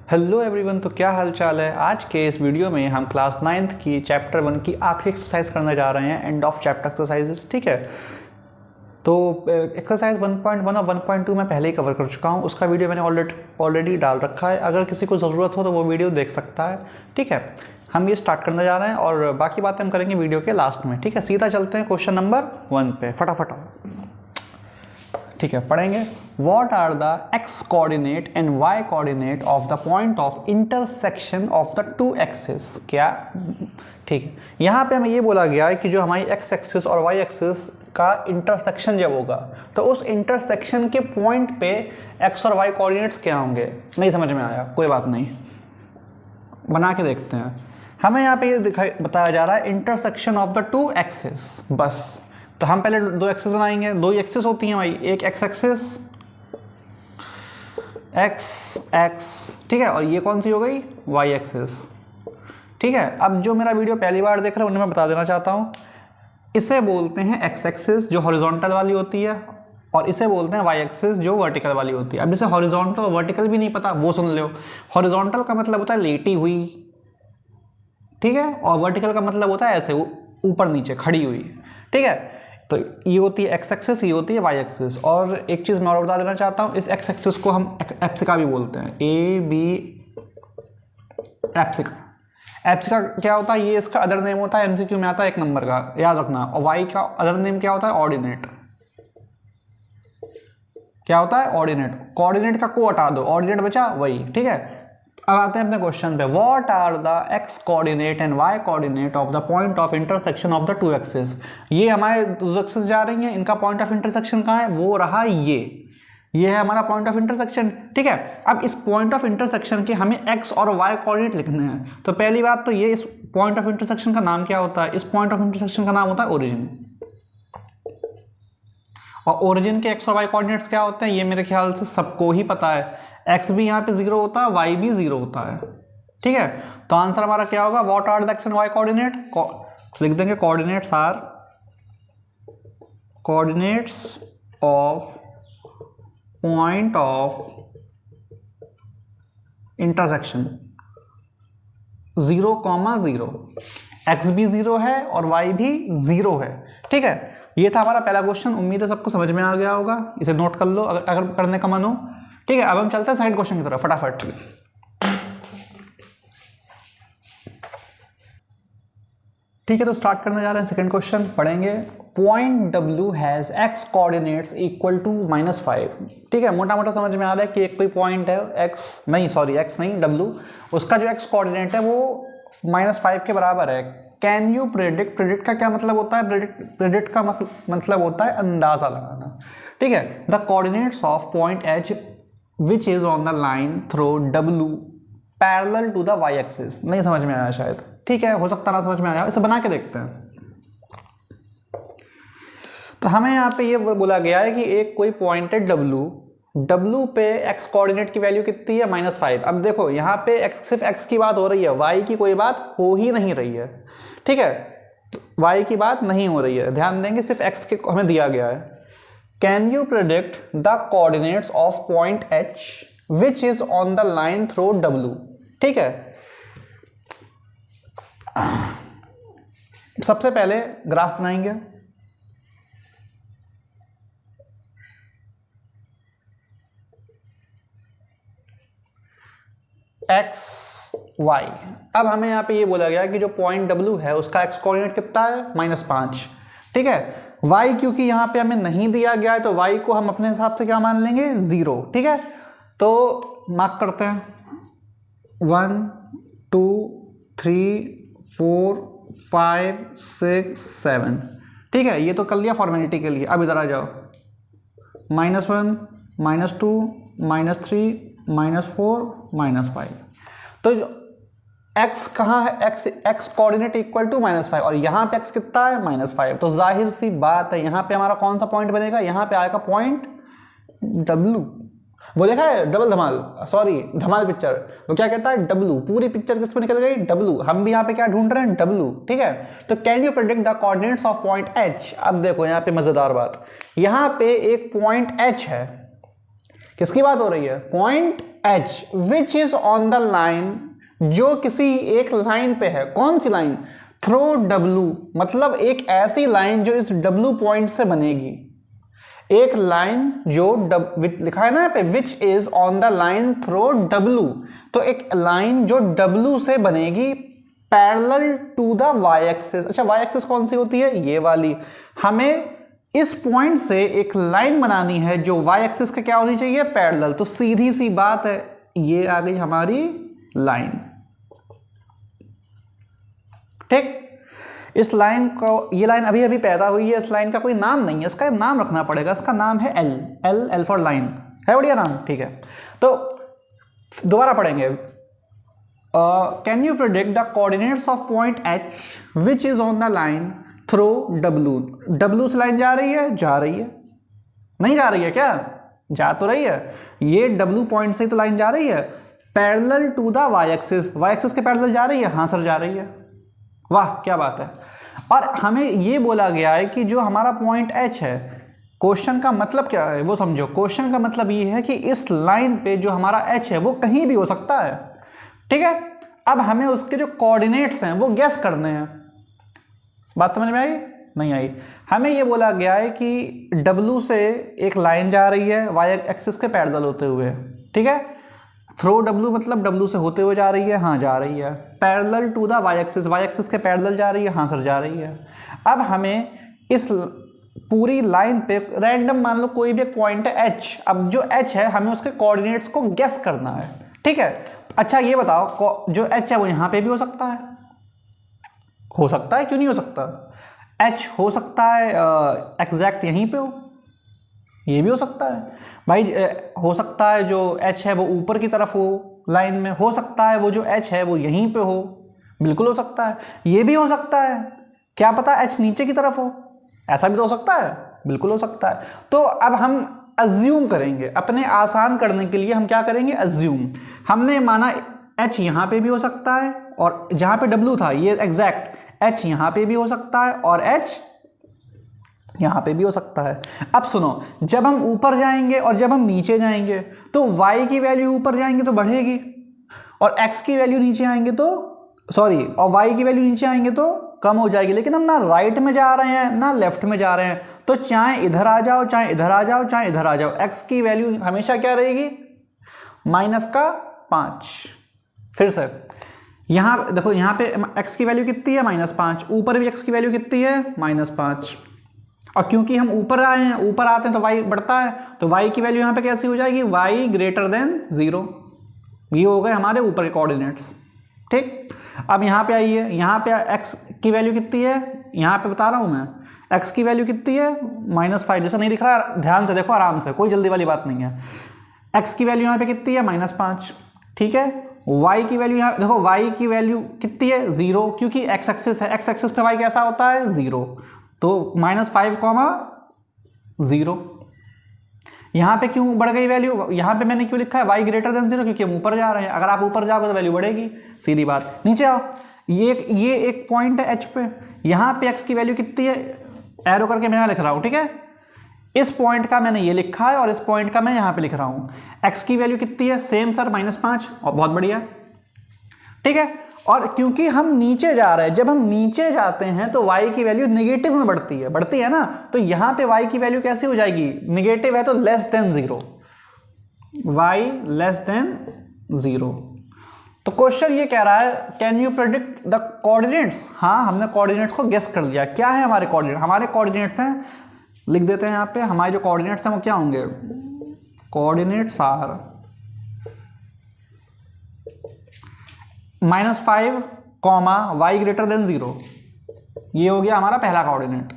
Hello everyone, तो क्या हाल चाल है। आज के इस वीडियो में हम क्लास 9th की चैप्टर 1 की आखिरी एक्सरसाइज करने जा रहे हैं, एंड ऑफ चैप्टर एक्सरसाइजेस। ठीक है, तो एक्सरसाइज 1.1 और 1.2 मैं पहले ही कवर कर चुका हूँ। उसका वीडियो मैंने ऑलरेडी डाल रखा है। अगर किसी को ज़रूरत हो तो वो वीडियो देख सकता है। ठीक है, हम ये स्टार्ट करने जा रहे हैं और बाकी बातें हम करेंगे वीडियो के लास्ट में। ठीक है, सीधा चलते हैं क्वेश्चन नंबर 1 पे, फटाफट। ठीक है, पढ़ेंगे। What are the x coordinate and y coordinate of the point of intersection of the two axes? क्या? ठीक है, यहाँ पे हमें ये बोला गया है कि जो हमारी x एक्सिस और y एक्सिस का इंटरसेक्शन जब होगा तो उस इंटरसेक्शन के पॉइंट पे x और y कोऑर्डिनेट्स क्या होंगे। नहीं समझ में आया, कोई बात नहीं, बना के देखते हैं। हमें यहाँ पे ये बताया जा रहा है intersection of the two axis. बस, तो हम पहले दो एक्सिस बनाएंगे। दो एक्सिस होती हैं भाई, एक एक्स एक्सिस एक्स, ठीक है, और ये कौन सी हो गई, वाई एक्सिस। ठीक है, अब जो मेरा वीडियो पहली बार देख रहे हैं उन्हें मैं बता देना चाहता हूँ, इसे बोलते हैं एक्स एक्सिस जो हॉरिजॉन्टल वाली होती है, और इसे बोलते हैं वाई एक्सिस जो वर्टिकल वाली होती है। अब जैसे हॉरिजॉन्टल और वर्टिकल भी नहीं पता वो सुन लो। हॉरिजॉन्टल का मतलब होता है लेटी हुई, ठीक है, और वर्टिकल का मतलब होता है ऐसे ऊपर नीचे खड़ी हुई। ठीक है, तो ये होती है एक्स एक्सिस, ये होती है वाई एक्सिस। और एक चीज़ मैं और बता देना चाहता हूँ, इस एक्स एक्सिस को हम एप्सिका भी बोलते हैं, ए बी एप्सिका। एप्सिका क्या होता है, ये इसका अदर नेम होता है, एमसीक्यू में आता है 1 नंबर का, याद रखना। और वाई का अदर नेम क्या होता है, ऑर्डिनेट। क्या होता है, ऑर्डिनेट। कोऑर्डिनेट का को हटा दो, ऑर्डिनेट बचा वही। ठीक है, अब आते हैं अपने क्वेश्चन पे। What are the X coordinate and Y coordinate of the point of intersection of the two axis. ये हमारे दो एक्सिस जा रही हैं, इनका पॉइंट ऑफ इंटरसेक्शन कहाँ है, वो रहा ये है हमारा पॉइंट ऑफ इंटरसेक्शन। ठीक है, अब इस पॉइंट ऑफ इंटरसेक्शन के हमें एक्स और वाई कोऑर्डिनेट लिखने हैं। तो पहली बात तो ये, इस पॉइंट ऑफ इंटरसेक्शन का नाम क्या होता है, इस पॉइंट ऑफ इंटरसेक्शन का नाम होता है ओरिजिन। और ओरिजिन के एक्स और वाई कोऑर्डिनेट्स क्या होते हैं, ये मेरे ख्याल से सबको ही पता है। एक्स भी यहाँ पे 0 होता है, वाई भी 0 होता है। ठीक है, तो आंसर हमारा क्या होगा, what are the X and Y coordinate. लिख देंगे coordinates are coordinates of point of intersection 0,0। X भी 0 है और वाई भी 0 है। ठीक है, ये था हमारा पहला क्वेश्चन। उम्मीद है सबको समझ में आ गया होगा, इसे नोट कर लो अगर करने का मन हो। ठीक है, अब हम चलते हैं सेकंड क्वेश्चन की तरफ, फटाफट। ठीक है, तो स्टार्ट करने जा रहे हैं सेकंड क्वेश्चन, पढ़ेंगे। Point W has x coordinates equal to -5। ठीक है, मोटा मोटा समझ में आ रहा है कि एक कोई पॉइंट है x नहीं W, उसका जो x कोऑर्डिनेट है वो -5 के बराबर है। कैन यू प्रेडिक्ट का क्या मतलब होता है, प्रेडिक्ट का मतलब होता है अंदाजा लगाना। ठीक है, the coordinates of point H which is on the line through W parallel to the y axis। नहीं समझ में आया शायद, ठीक है, हो सकता ना समझ में आया, इसे बना के देखते हैं। तो हमें यहाँ पे ये बोला गया है कि एक कोई पॉइंट है W पे x कोऑर्डिनेट की वैल्यू कितनी है, -5। अब देखो यहाँ पे सिर्फ x की बात हो रही है, y की कोई बात हो ही नहीं रही है। ठीक है, y की बात नहीं हो रही है, ध्यान देंगे, सिर्फ x के हमें दिया गया है। Can you predict the coordinates of point H which is on the line through W। ठीक है, सबसे पहले ग्राफ बनाएंगे। x y। अब हमें यहाँ पे ये बोला गया कि जो पॉइंट W है उसका x कोऑर्डिनेट कितना है, -5। ठीक है, y क्योंकि यहाँ पे हमें नहीं दिया गया है तो y को हम अपने हिसाब से क्या मान लेंगे, 0। ठीक है, तो मार्क करते हैं 1 2 3 4 5 6 7। ठीक है, ये तो कर लिया फॉर्मेलिटी के लिए। अब इधर आ जाओ, -1 -2 -3 -4 -5। तो x कहाँ है, x कोऑर्डिनेट इक्वल टू -5 और यहाँ पे x कितना है, -5। तो जाहिर सी बात है यहाँ पे हमारा कौन सा पॉइंट बनेगा, यहाँ पे आएगा पॉइंट W। वो देखा है डबल धमाल, सॉरी धमाल पिक्चर, वो क्या कहता है, W। पूरी पिक्चर किस पे निकल गई, W। हम भी यहाँ पे क्या ढूंढ रहे हैं, W। ठीक है, तो can you predict the coordinates of point H। अब देखो यहाँ पे मजेदार बात, यहाँ पे एक पॉइंट H है, किसकी बात हो रही है, point H which is on the line, जो किसी एक लाइन पे है। कौन सी लाइन? थ्रो W, मतलब एक ऐसी लाइन जो इस W पॉइंट से बनेगी। एक लाइन जो लिखा है ना यहाँ पे which is on the line through W, तो एक लाइन जो W से बनेगी parallel to the y axis. अच्छा, y एक्सिस कौन सी होती है? ये वाली। हमें इस पॉइंट से एक लाइन बनानी है जो y एक्सिस के क्या होनी चाहिए? पैरेलल। तो सीधी सी बात है, ये आ गई हमारी लाइन। ठीक, इस लाइन को, ये लाइन अभी अभी पैदा हुई है, इस लाइन का कोई नाम नहीं है, इसका नाम रखना पड़ेगा। इसका नाम है एल फॉर लाइन। है बढ़िया नाम, ठीक है। तो दोबारा पढ़ेंगे। Can you predict the coordinates of point H which is on the line through W से लाइन जा रही है? जा रही है। नहीं जा रही है क्या? जा तो रही है। ये W पॉइंट से तो लाइन जा रही है parallel to the y axis. y axis के पैरेलल जा रही है? हाँ सर, जा रही है। वाह, क्या बात है। और हमें ये बोला गया है कि जो हमारा पॉइंट H है, क्वेश्चन का मतलब क्या है वो समझो। क्वेश्चन का मतलब ये है कि इस लाइन पे जो हमारा H है वो कहीं भी हो सकता है। ठीक है, अब हमें उसके जो कोऑर्डिनेट्स हैं वो गेस करने हैं। बात समझ में आई? नहीं आई। हमें ये बोला गया है कि W से एक लाइन जा रही है y एक्सिस के पैरेलल होते हुए। ठीक है, थ्रो W मतलब W से होते हुए जा रही है? हाँ, जा रही है। Parallel to the y axis के पैरेलल जा रही है? हाँ सर, जा रही है। अब हमें इस पूरी लाइन पे रैंडम मान लो कोई भी पॉइंट है H। अब जो H है हमें उसके कोऑर्डिनेट्स को गेस करना है। ठीक है, अच्छा ये बताओ, जो H है वो यहाँ पे भी हो सकता है? हो सकता है, क्यों नहीं हो सकता? H हो सकता है एग्जैक्ट यहीं पे हो, ये भी हो सकता है भाई। हो सकता है जो H है वो ऊपर की तरफ हो लाइन में, हो सकता है वो जो H है वो यहीं पे हो, बिल्कुल हो सकता है। ये भी हो सकता है, क्या पता H नीचे की तरफ हो, ऐसा भी तो हो सकता है, बिल्कुल हो सकता है। तो अब हम अज्यूम करेंगे, अपने आसान करने के लिए हम क्या करेंगे? अज्यूम। हमने माना H यहाँ पे भी हो सकता है, और जहाँ पे W था ये एग्जैक्ट H यहाँ पे भी हो सकता है, और H यहाँ पे भी हो सकता है। अब सुनो, जब हम ऊपर जाएंगे और जब हम नीचे जाएंगे तो y की वैल्यू ऊपर जाएंगे तो बढ़ेगी, और x की वैल्यू नीचे आएंगे तो और y की वैल्यू नीचे आएंगे तो कम हो जाएगी। लेकिन हम ना राइट में जा रहे हैं ना लेफ्ट में जा रहे हैं, तो चाहे इधर आ जाओ चाहे इधर आ जाओ चाहे इधर आ जाओ, x की वैल्यू हमेशा क्या रहेगी? -5। फिर से यहाँ देखो, यहाँ पे x की वैल्यू कितनी है? -5। ऊपर भी x की वैल्यू कितनी है? -5। और क्योंकि हम ऊपर आए हैं, ऊपर आते हैं तो y बढ़ता है, तो y की वैल्यू यहाँ पे कैसी हो जाएगी? y > 0। ये हो गए हमारे ऊपर के कोऑर्डिनेट्स। ठीक, अब यहाँ पे आइए, यहाँ पे x की वैल्यू कितनी है? यहाँ पे बता रहा हूँ मैं, x की वैल्यू कितनी है? -5। जैसा नहीं दिख रहा, ध्यान से देखो, आराम से, कोई जल्दी वाली बात नहीं है। x की वैल्यू यहाँ पे कितनी है? -5। ठीक है, y की वैल्यू यहाँ देखो, y की वैल्यू कितनी है? 0, क्योंकि x एक्सिस है, x एक्सिस पे y कैसा होता है? 0। तो -5, 0। यहाँ पे क्यों बढ़ गई वैल्यू? यहाँ पे मैंने क्यों लिखा है y > 0? क्योंकि हम ऊपर जा रहे हैं। अगर आप ऊपर जाओगे तो वैल्यू बढ़ेगी, सीधी बात। नीचे आओ, ये एक पॉइंट है H पे, यहाँ पे x की वैल्यू कितनी है? एरो करके मैं यहाँ लिख रहा हूँ। ठीक है, इस पॉइंट का मैंने ये लिखा है और इस पॉइंट का मैं यहाँ पे लिख रहा हूँ। x की वैल्यू कितनी है? Same sir, -5। और बहुत बढ़िया, ठीक है। और क्योंकि हम नीचे जा रहे हैं, जब हम नीचे जाते हैं तो y की वैल्यू नेगेटिव में बढ़ती है ना, तो यहाँ पे y की वैल्यू कैसी हो जाएगी? नेगेटिव है तो <0, y <0। तो क्वेश्चन ये कह रहा है, can you predict the coordinates? हाँ, हमने कोऑर्डिनेट्स को गेस कर लिया। क्या है हमारे कोऑर्डिनेट? हमारे कोऑर्डिनेट्स हैं, लिख देते हैं यहाँ पे, हमारे जो कोऑर्डिनेट्स हैं वो क्या होंगे? Coordinates are -5, y > 0। ये हो गया हमारा पहला कोऑर्डिनेट।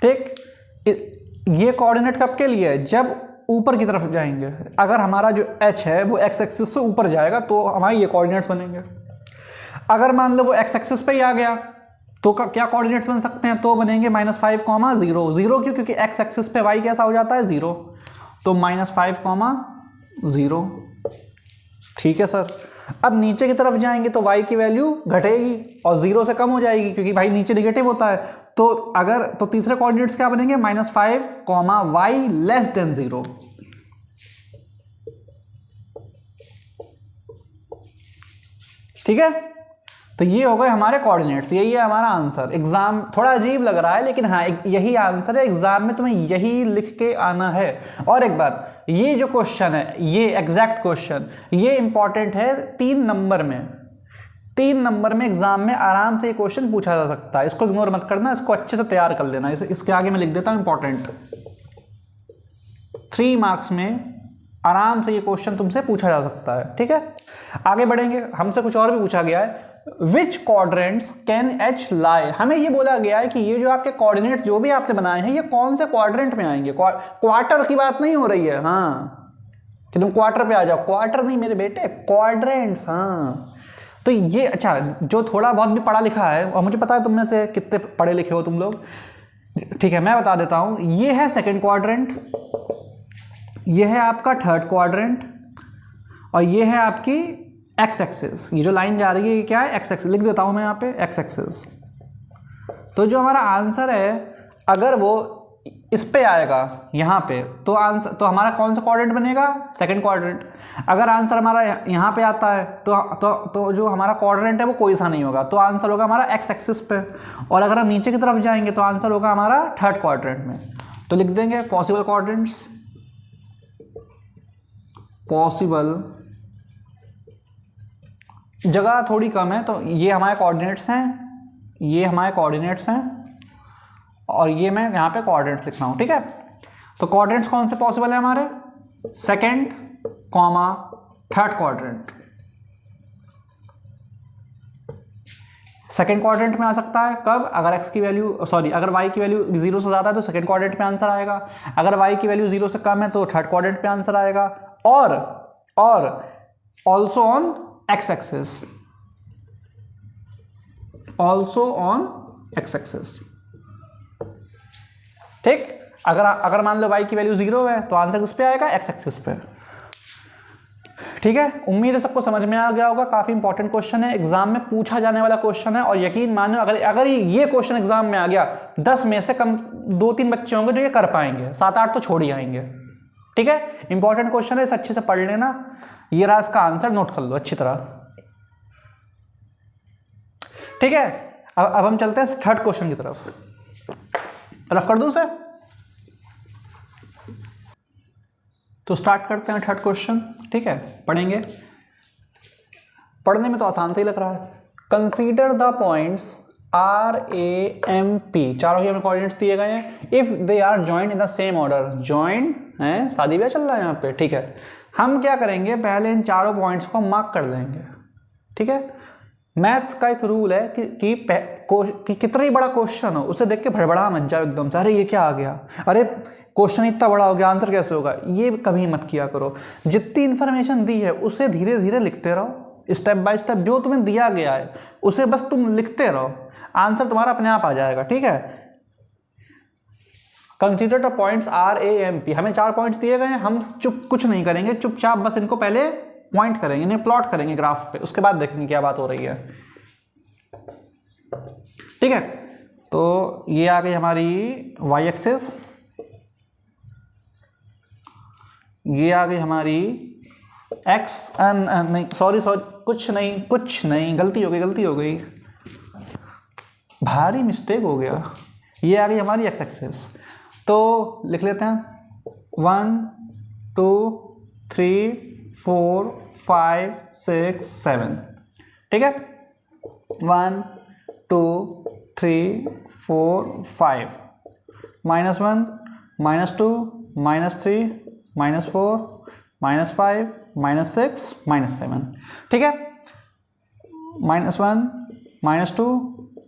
ठीक, ये कोऑर्डिनेट कब के लिए है? जब ऊपर की तरफ जाएंगे। अगर हमारा जो h है वो x एक्सिस से ऊपर जाएगा तो हमारे ये कोऑर्डिनेट्स बनेंगे। अगर मान लो वो x एक्सिस पे ही आ गया तो क्या कोऑर्डिनेट्स बन सकते हैं? तो बनेंगे -5, 0। 0 क्यों? क्योंकि x एक्सिस पे y कैसा हो जाता है? 0। तो -5, 0। ठीक है सर। अब नीचे की तरफ जाएंगे तो y की वैल्यू घटेगी और 0 से कम हो जाएगी, क्योंकि भाई नीचे नेगेटिव होता है। तो तीसरे कोऑर्डिनेट्स क्या बनेंगे? -5, y <0। ठीक है, तो ये हो गए हमारे कोऑर्डिनेट्स, यही है हमारा आंसर। एग्जाम थोड़ा अजीब लग रहा है लेकिन हाँ यही आंसर है, एग्जाम में तुम्हें यही लिख के आना है। और एक बात, ये जो क्वेश्चन है, ये एग्जैक्ट क्वेश्चन, ये इंपॉर्टेंट है 3 नंबर में। 3 नंबर में एग्जाम में आराम से ये क्वेश्चन पूछा जा सकता है, इसको इग्नोर मत करना, इसको अच्छे से तैयार कर लेना। इसके आगे मैं लिख देता हूँ इंपॉर्टेंट। 3 मार्क्स में आराम से ये क्वेश्चन तुमसे पूछा जा सकता है। ठीक है, आगे बढ़ेंगे। हमसे कुछ और भी पूछा गया है, विच क्वाड्रेंट्स कैन एच लाई। हमें ये बोला गया है कि ये जो आपके कोऑर्डिनेट्स जो भी आपने बनाए हैं, ये कौन से क्वाड्रेंट में आएंगे। क्वार्टर की बात नहीं हो रही है, हाँ, कि तुम क्वार्टर पे आ जाओ, क्वार्टर नहीं मेरे बेटे, क्वाड्रेंट्स। हाँ, तो ये अच्छा, जो थोड़ा बहुत भी पढ़ा लिखा है, और मुझे पता है तुम में से कितने पढ़े लिखे हो तुम लोग, ठीक है, मैं बता देता हूँ। ये है सेकेंड क्वाड्रेंट, ये है आपका थर्ड क्वाड्रेंट, और ये है आपकी एक्स एक्सिस। ये जो लाइन जा रही है ये क्या है, एक्स एक्सिस। लिख देता हूँ मैं यहाँ पे एक्स एक्सिस। तो जो हमारा आंसर है, अगर वो इस पे आएगा यहाँ पे, तो आंसर, तो हमारा कौन सा क्वाड्रेंट बनेगा, सेकंड क्वाड्रेंट। अगर आंसर हमारा यहाँ पे आता है तो जो हमारा क्वाड्रेंट है वो कोई सा नहीं होगा, तो आंसर होगा हमारा एक्स एक्सिस पे। और अगर हम नीचे की तरफ जाएंगे तो आंसर होगा हमारा थर्ड क्वाड्रेंट में। तो लिख देंगे पॉसिबल क्वाड्रेंट्स, पॉसिबल, जगह थोड़ी कम है तो ये हमारे कोऑर्डिनेट्स हैं, ये हमारे कोऑर्डिनेट्स हैं, और ये मैं यहाँ पे कोऑर्डिनेट्स लिख रहा हूँ। ठीक है, तो कोऑर्डिनेट्स कौन से पॉसिबल है हमारे, second comma third quadrant. Second quadrant में आ सकता है कब, अगर x की वैल्यू, अगर y की वैल्यू 0 से ज़्यादा है तो सेकंड क्वाड्रेंट में आंसर आएगा, अगर y की वैल्यू 0 से कम है तो थर्ड क्वाड्रेंट पे आंसर आएगा, और also on x axis, also on x axis. ठीक, अगर मान लो y की वैल्यू 0 है तो आंसर किस पे आएगा, x एक्सिस पे। ठीक है, उम्मीद है सबको समझ में आ गया होगा। काफी इंपॉर्टेंट क्वेश्चन है, एग्जाम में पूछा जाने वाला क्वेश्चन है, और यकीन मानो अगर ये क्वेश्चन एग्जाम में आ गया, 10 में से कम 2-3 बच्चे होंगे जो ये कर पाएंगे, 7-8 तो छोड़ ही आएंगे। ठीक है, इंपॉर्टेंट क्वेश्चन है, इसे अच्छे से पढ़ लेना। ये रहा इसका आंसर, नोट कर लो अच्छी तरह। ठीक है, अब हम चलते हैं थर्ड क्वेश्चन की तरफ। रफ कर दूं सर, तो स्टार्ट करते हैं थर्ड क्वेश्चन। ठीक है, पढ़ेंगे, पढ़ने में तो आसान से ही लग रहा है। कंसीडर द पॉइंट्स RAMP, चारों के हमें कोऑर्डिनेट्स दिए गए हैं, if they are joint in the same order. Joint है, शादी ब्याह चल रहा है यहाँ पे। ठीक है, हम क्या करेंगे, पहले इन चारों पॉइंट्स को मार्क कर देंगे। ठीक है, मैथ्स का एक रूल है कि कितना बड़ा क्वेश्चन हो उसे देख के भड़बड़ा मत जाओ एकदम से, अरे ये क्या आ गया, अरे क्वेश्चन इतना बड़ा हो गया, आंसर कैसे होगा, ये कभी मत किया करो। जितनी इन्फॉर्मेशन दी है उसे धीरे धीरे लिखते रहो, स्टेप बाय स्टेप। जो तुम्हें दिया गया है उसे बस तुम लिखते रहो, आंसर तुम्हारा अपने आप आ जाएगा। ठीक है, कंसीडर द पॉइंट्स RAMP, हमें 4 पॉइंट्स दिए गए हैं, हम कुछ नहीं करेंगे, चुपचाप बस इनको पहले पॉइंट करेंगे, इन्हें प्लॉट करेंगे ग्राफ पे, उसके बाद देखेंगे क्या बात हो रही है। ठीक है, तो ये आ गई हमारी y एक्सिस, ये आ गई हमारी x, नहीं सॉरी कुछ नहीं, गलती हो गई, भारी मिस्टेक हो गया। ये आ गई हमारी x एक्सिस, तो लिख लेते हैं 1 2 3 4 5 6 7। ठीक है, 1 2 3 4 5, -1 -2 -3 -4 -5 -6 -7। ठीक है, -1 -2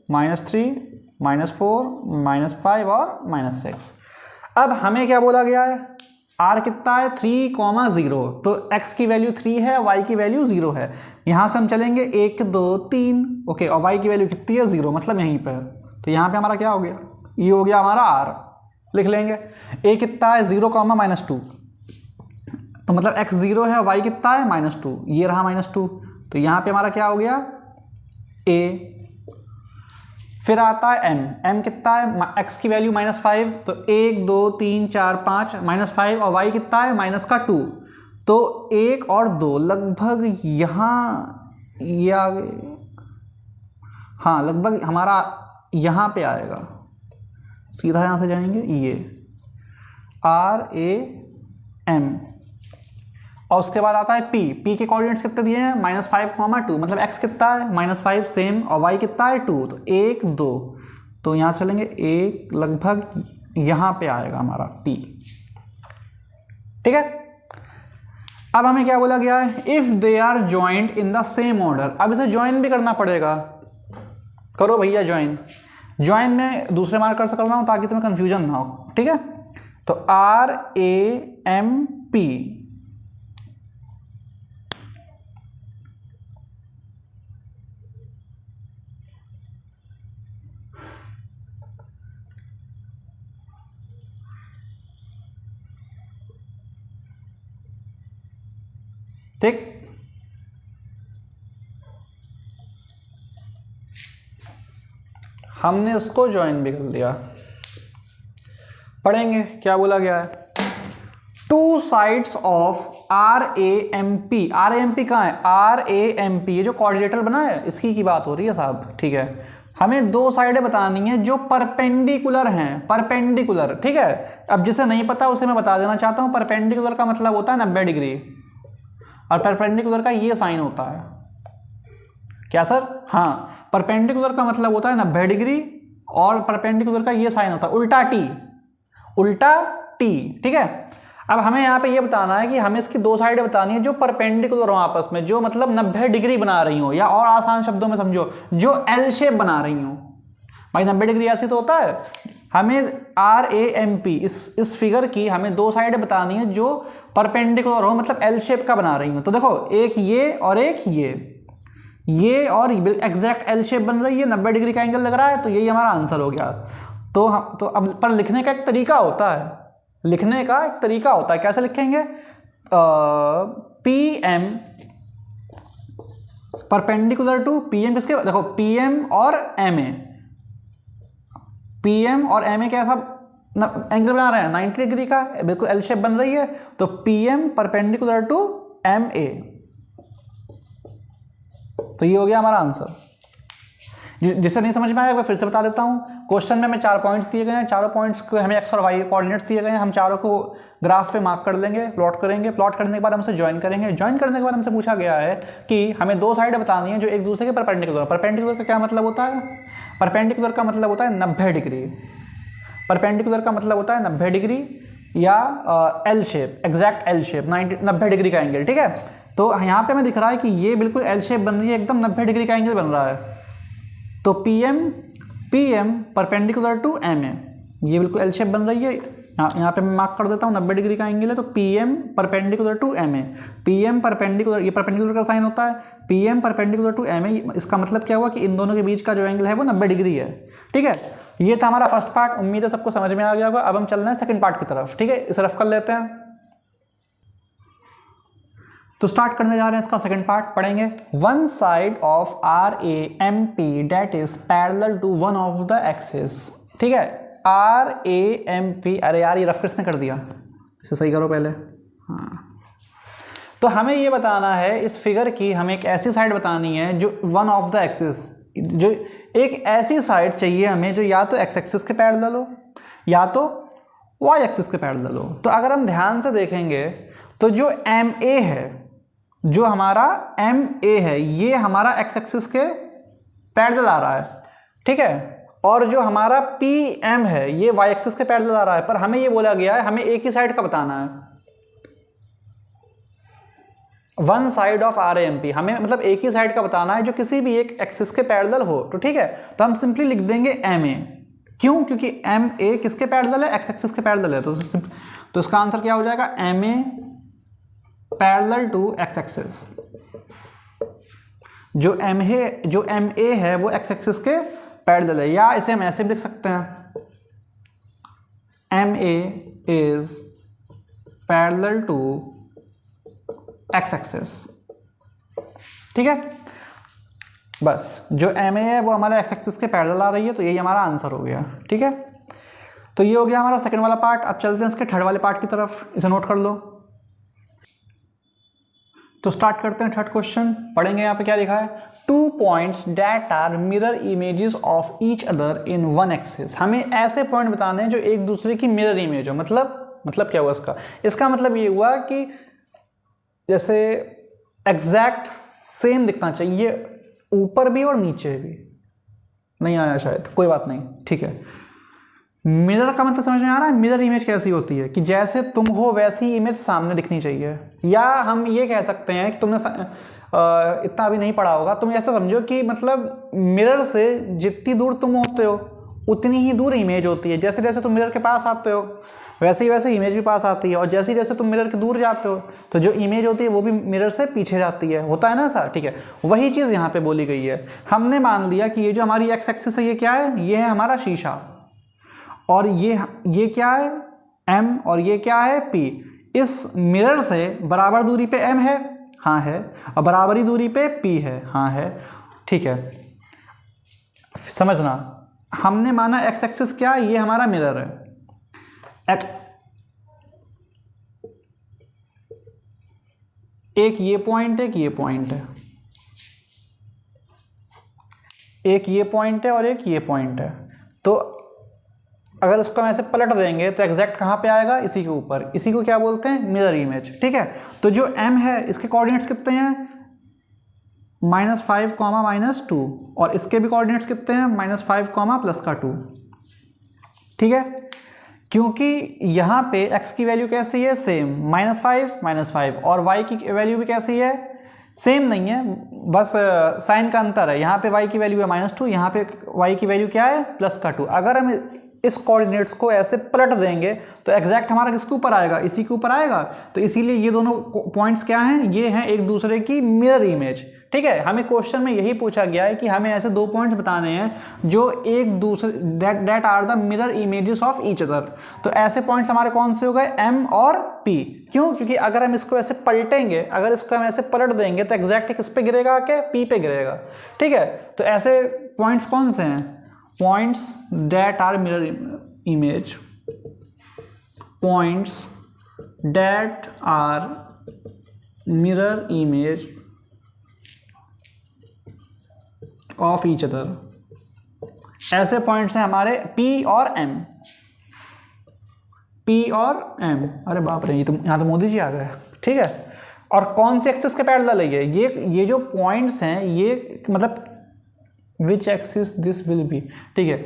-3 -4 -5 और -6। अब हमें क्या बोला गया है, r कितना है 3,0, तो x की वैल्यू 3 है, y की वैल्यू 0 है। यहां से हम चलेंगे 1 2 3, ओके, और y की वैल्यू कितनी है 0, मतलब यहीं पे है, तो यहाँ पे हमारा क्या हो गया, ये हो गया हमारा r। लिख लेंगे a कितना है 0, -2, तो मतलब x 0 है, y कितना है -2, ये रहा -2, तो यहाँ पे हमारा क्या हो गया a। फिर आता है m कितना है, x की वैल्यू -5, तो 1 2 3 4 5 -5, और y कितना है -2, तो 1 और 2 लगभग यहाँ ये आगे, हाँ लगभग हमारा यहाँ पे आएगा, सीधा यहाँ से जाएंगे ये RAM, और उसके बाद आता है P के कोऑर्डिनेट्स कितने दिए हैं -5, 2, मतलब x कितना है -5 सेम, और y कितना है 2, तो 1 2, तो यहाँ चलेंगे 1 लगभग यहाँ पे आएगा हमारा P। ठीक है, अब हमें क्या बोला गया है, if they are joint in the same order. अब इसे ज्वाइन भी करना पड़ेगा, करो भैया ज्वाइन। ज्वाइन में दूसरे मार्कर से कर रहा हूं ताकि तुम्हें कंफ्यूजन ना हो। ठीक है, तो RAMP, ठीक, हमने इसको ज्वाइन भी कर दिया। पढ़ेंगे क्या बोला गया है, two sides of RAMP। RAMP कहाँ है, RAMP ये जो कोऑर्डिनेटर बना है इसकी की बात हो रही है साहब। ठीक है, हमें दो साइडें बतानी है जो परपेंडिकुलर हैं, परपेंडिकुलर। ठीक है, अब जिसे नहीं पता उसे मैं बता देना चाहता हूं, परपेंडिकुलर का मतलब होता है 90 डिग्री, और परपेंडिकुलर का ये साइन होता है क्या सर, हाँ परपेंडिकुलर का मतलब होता है 90 डिग्री, और परपेंडिकुलर का ये साइन होता है उल्टा टी, उल्टा टी। ठीक है, अब हमें यहाँ पे ये बताना है कि हमें इसकी दो साइडें बतानी है जो परपेंडिकुलर हो आपस में, जो मतलब 90 डिग्री बना रही हो, या और आसान शब्दों में समझो जो एल शेप बना रही हो। भाई 90 डिग्री ऐसे तो होता है। हमें RAMP इस फिगर की हमें दो साइडें बतानी है जो परपेंडिकुलर हो, मतलब एल शेप का बना रही हो। तो देखो एक ये और एक ये और एग्जैक्ट एल शेप बन रही है, 90 डिग्री का एंगल लग रहा है, तो यही हमारा आंसर हो गया। तो हम तो अब पर लिखने का एक तरीका होता है, लिखने का एक तरीका होता है, कैसे लिखेंगे, PM परपेंडिकुलर टू PM, किसके, देखो PM और MA, PM और MA कैसा एंगल बना रहे हैं 90 डिग्री का, बिल्कुल एल शेप बन रही है, तो PM परपेंडिकुलर टू MA, तो ये हो गया हमारा आंसर। जिसे नहीं समझ में आया मैं फिर से बता देता हूँ, क्वेश्चन में हमें 4 पॉइंट्स दिए गए हैं, चारों पॉइंट्स को हमें x और y कोऑर्डिनेट्स दिए गए हैं, हम चारों को ग्राफ पे मार्क कर लेंगे, प्लॉट करेंगे, प्लॉट करने के बाद हमसे ज्वाइन करेंगे, ज्वाइन करने के बाद हमसे पूछा गया है कि हमें दो साइडें बतानी है जो एक दूसरे के परपेंडिकुलर। परपेंडिकुलर का क्या मतलब होता है, परपेंडिकुलर का मतलब होता है 90 डिग्री, परपेंडिकुलर का मतलब होता है 90 डिग्री या L shape, exact L shape, 90 degree का एंगल। ठीक है, तो यहाँ पे हमें दिख रहा है कि ये बिल्कुल एल शेप बन रही है, एकदम 90 डिग्री का एंगल बन रहा है, तो PM परपेंडिकुलर टू MA, ये बिल्कुल एल शेप बन रही है। यहाँ पे मैं मार्क कर देता हूँ 90 डिग्री का एंगल है, तो PM perpendicular to MA, PM perpendicular, ये परपेंडिकुलर का साइन होता है, PM परपेंडिकुलर टू MA, इसका मतलब क्या हुआ कि इन दोनों के बीच का जो एंगल है वो 90 डिग्री है। ठीक है, ये था हमारा फर्स्ट पार्ट, उम्मीद है सबको समझ में आ गया होगा। अब हम चल रहे हैं सेकंड पार्ट की तरफ। ठीक है, इसे रफ कर लेते हैं, तो स्टार्ट करने जा रहे हैं इसका सेकंड पार्ट, पढ़ेंगे one side of RAMP that is parallel to one of the axis. ठीक है, RAMP, अरे यार ये रफ किसने कर दिया, इसे सही करो पहले। हाँ, तो हमें ये बताना है इस फिगर की, हमें एक ऐसी साइड बतानी है जो वन ऑफ द एक्सिस, जो एक ऐसी साइड चाहिए हमें जो या तो x एक्सिस के पैरेलल हो या तो y एक्सिस के पैरेलल हो। तो अगर हम ध्यान से देखेंगे तो जो MA है, जो हमारा MA है, ये हमारा x एक्सिस के पैरेलल आ रहा है। ठीक है, और जो हमारा PM है ये y एक्सिस के पैरेलल आ रहा है, पर हमें ये बोला गया है हमें एक ही साइड का बताना है, वन साइड ऑफ RAMP, हमें मतलब एक ही साइड का बताना है जो किसी भी एक एक्सिस के पैरेलल हो। तो ठीक है, तो हम सिंपली लिख देंगे MA, क्यों, क्योंकि MA किसके पैरेलल है, x एक्सिस के पैरेलल है, तो इसका आंसर क्या हो जाएगा, MA parallel to x axis. जो MA है वो x एक्सिस के पैरेलल है, या इसे हम ऐसे भी लिख सकते हैं, MA is parallel to x axis. ठीक है, बस जो MA है वो हमारे x एक्सिस के पैरेलल आ रही है, तो यही हमारा आंसर हो गया। ठीक है, तो ये हो गया हमारा सेकंड वाला पार्ट। अब चलते हैं इसके थर्ड वाले पार्ट की तरफ, इसे नोट कर लो। तो स्टार्ट करते हैं थर्ड क्वेश्चन। पढ़ेंगे यहाँ पे क्या लिखा है, 2 points that are mirror images of each other in one axis. हमें ऐसे पॉइंट बताने हैं जो एक दूसरे की मिरर इमेज हो। मतलब क्या हुआ इसका मतलब ये हुआ कि जैसे एग्जैक्ट सेम दिखना चाहिए, ऊपर भी और नीचे भी। नहीं आया शायद, कोई बात नहीं, ठीक है। मिरर का मतलब समझ में आ रहा है? मिरर इमेज कैसी होती है कि जैसे तुम हो वैसी इमेज सामने दिखनी चाहिए। या हम ये कह सकते हैं कि तुमने इतना अभी नहीं पढ़ा होगा, तुम ऐसा समझो कि मतलब मिरर से जितनी दूर तुम होते हो उतनी ही दूर इमेज होती है। जैसे जैसे तुम मिरर के पास आते हो वैसे ही वैसे इमेज भी पास आती है, और जैसे जैसे तुम मिरर के दूर जाते हो तो जो इमेज होती है वो भी मिरर से पीछे जाती है। होता है ना ऐसा? ठीक है, वही चीज़ यहाँ पे बोली गई है। हमने मान लिया कि ये जो हमारी एक्स एक्सिस है ये क्या है, ये है हमारा शीशा, और ये क्या है, m, और ये क्या है, p। इस मिरर से बराबर दूरी पे m है, हाँ है, और बराबरी दूरी पे p है, हाँ है, ठीक है। समझना, हमने माना एक्स एक्सिस क्या है, ये हमारा मिरर है। एक ये पॉइंट है, एक ये पॉइंट है, एक ये पॉइंट है और एक ये पॉइंट है। तो अगर उसको हम ऐसे पलट देंगे तो एग्जैक्ट कहाँ पे आएगा, इसी के ऊपर। इसी को क्या बोलते हैं, मिरर इमेज, ठीक है। तो जो m है इसके कोऑर्डिनेट्स कितने हैं, -5, -2, और इसके भी कोऑर्डिनेट्स कितने हैं, -5, +2, ठीक है। क्योंकि यहाँ पे x की वैल्यू कैसी है, सेम, -5, और y की वैल्यू भी कैसी है, सेम नहीं है, बस साइन का अंतर है। यहाँ पे y की वैल्यू है -2, यहाँ पे y की वैल्यू क्या है, +2। अगर हम इस कोऑर्डिनेट्स को ऐसे पलट देंगे तो एग्जैक्ट हमारा किसके ऊपर आएगा, इसी के ऊपर आएगा। तो इसीलिए ये दोनों पॉइंट्स क्या हैं, ये हैं एक दूसरे की मिरर इमेज, ठीक है। हमें क्वेश्चन में यही पूछा गया है कि हमें ऐसे 2 पॉइंट्स बताने हैं जो एक दूसरे that are the mirror images of each other. तो ऐसे पॉइंट्स हमारे कौन से हो गए, m और p। क्यों? क्योंकि अगर हम इसको ऐसे पलटेंगे, अगर इसको हम ऐसे पलट देंगे तो एग्जैक्ट किस पे गिरेगा, आके p पे गिरेगा, ठीक है। तो ऐसे पॉइंट्स कौन से हैं, points that are mirror image, points that are mirror image of each other. ऐसे पॉइंट्स हैं हमारे P और M, P और M। अरे बाप रे, ये तो यहाँ तो मोदी जी आ गए, ठीक है। और कौन से एक्सिस के पैरेलल है ये जो पॉइंट्स हैं, ये मतलब which axis this will be, ठीक है।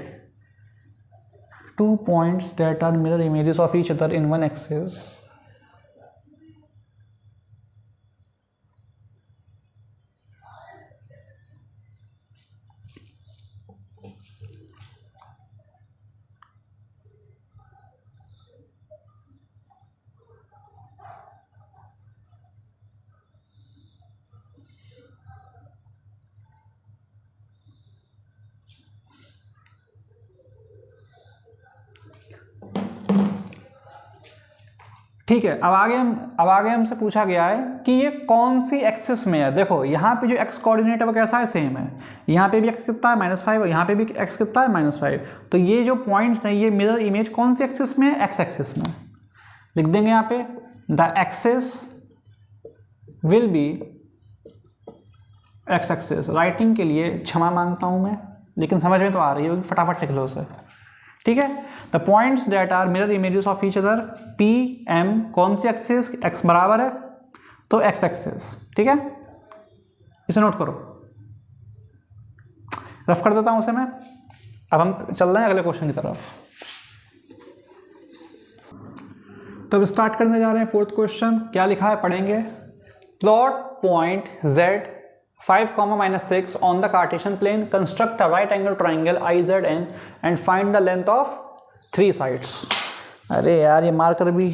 2 points that are mirror images of each other in one axis. ठीक है, अब आगे हमसे पूछा गया है कि ये कौन सी एक्सिस में है। देखो यहाँ पे जो x कोऑर्डिनेट है वो कैसा है, सेम है। यहाँ पे भी x कितना है, -5, और यहाँ पे भी x कितना है, -5। तो ये जो पॉइंट्स हैं ये मिरर इमेज कौन सी एक्सिस में है, x एक्सिस में। लिख देंगे यहाँ पे, the axis will be x axis. Writing के लिए क्षमा मांगता हूँ मैं, लेकिन समझ में तो आ रही होगी, फटाफट लिख लो उसे, ठीक है। The points that are mirror images of each other, P, M, कौन सी एक्सिस, x बराबर है तो x एक्सिस, ठीक है। इसे नोट करो, रफ कर देता हूं उसे मैं। अब हम चल रहे हैं अगले क्वेश्चन की तरफ। तो अब स्टार्ट करने जा रहे हैं 4th क्वेश्चन। क्या लिखा है, पढ़ेंगे। Plot point Z 5, -6 on the Cartesian plane. Construct a right angle triangle IZN and find the length of 3 sides. अरे यार, ये मार्कर भी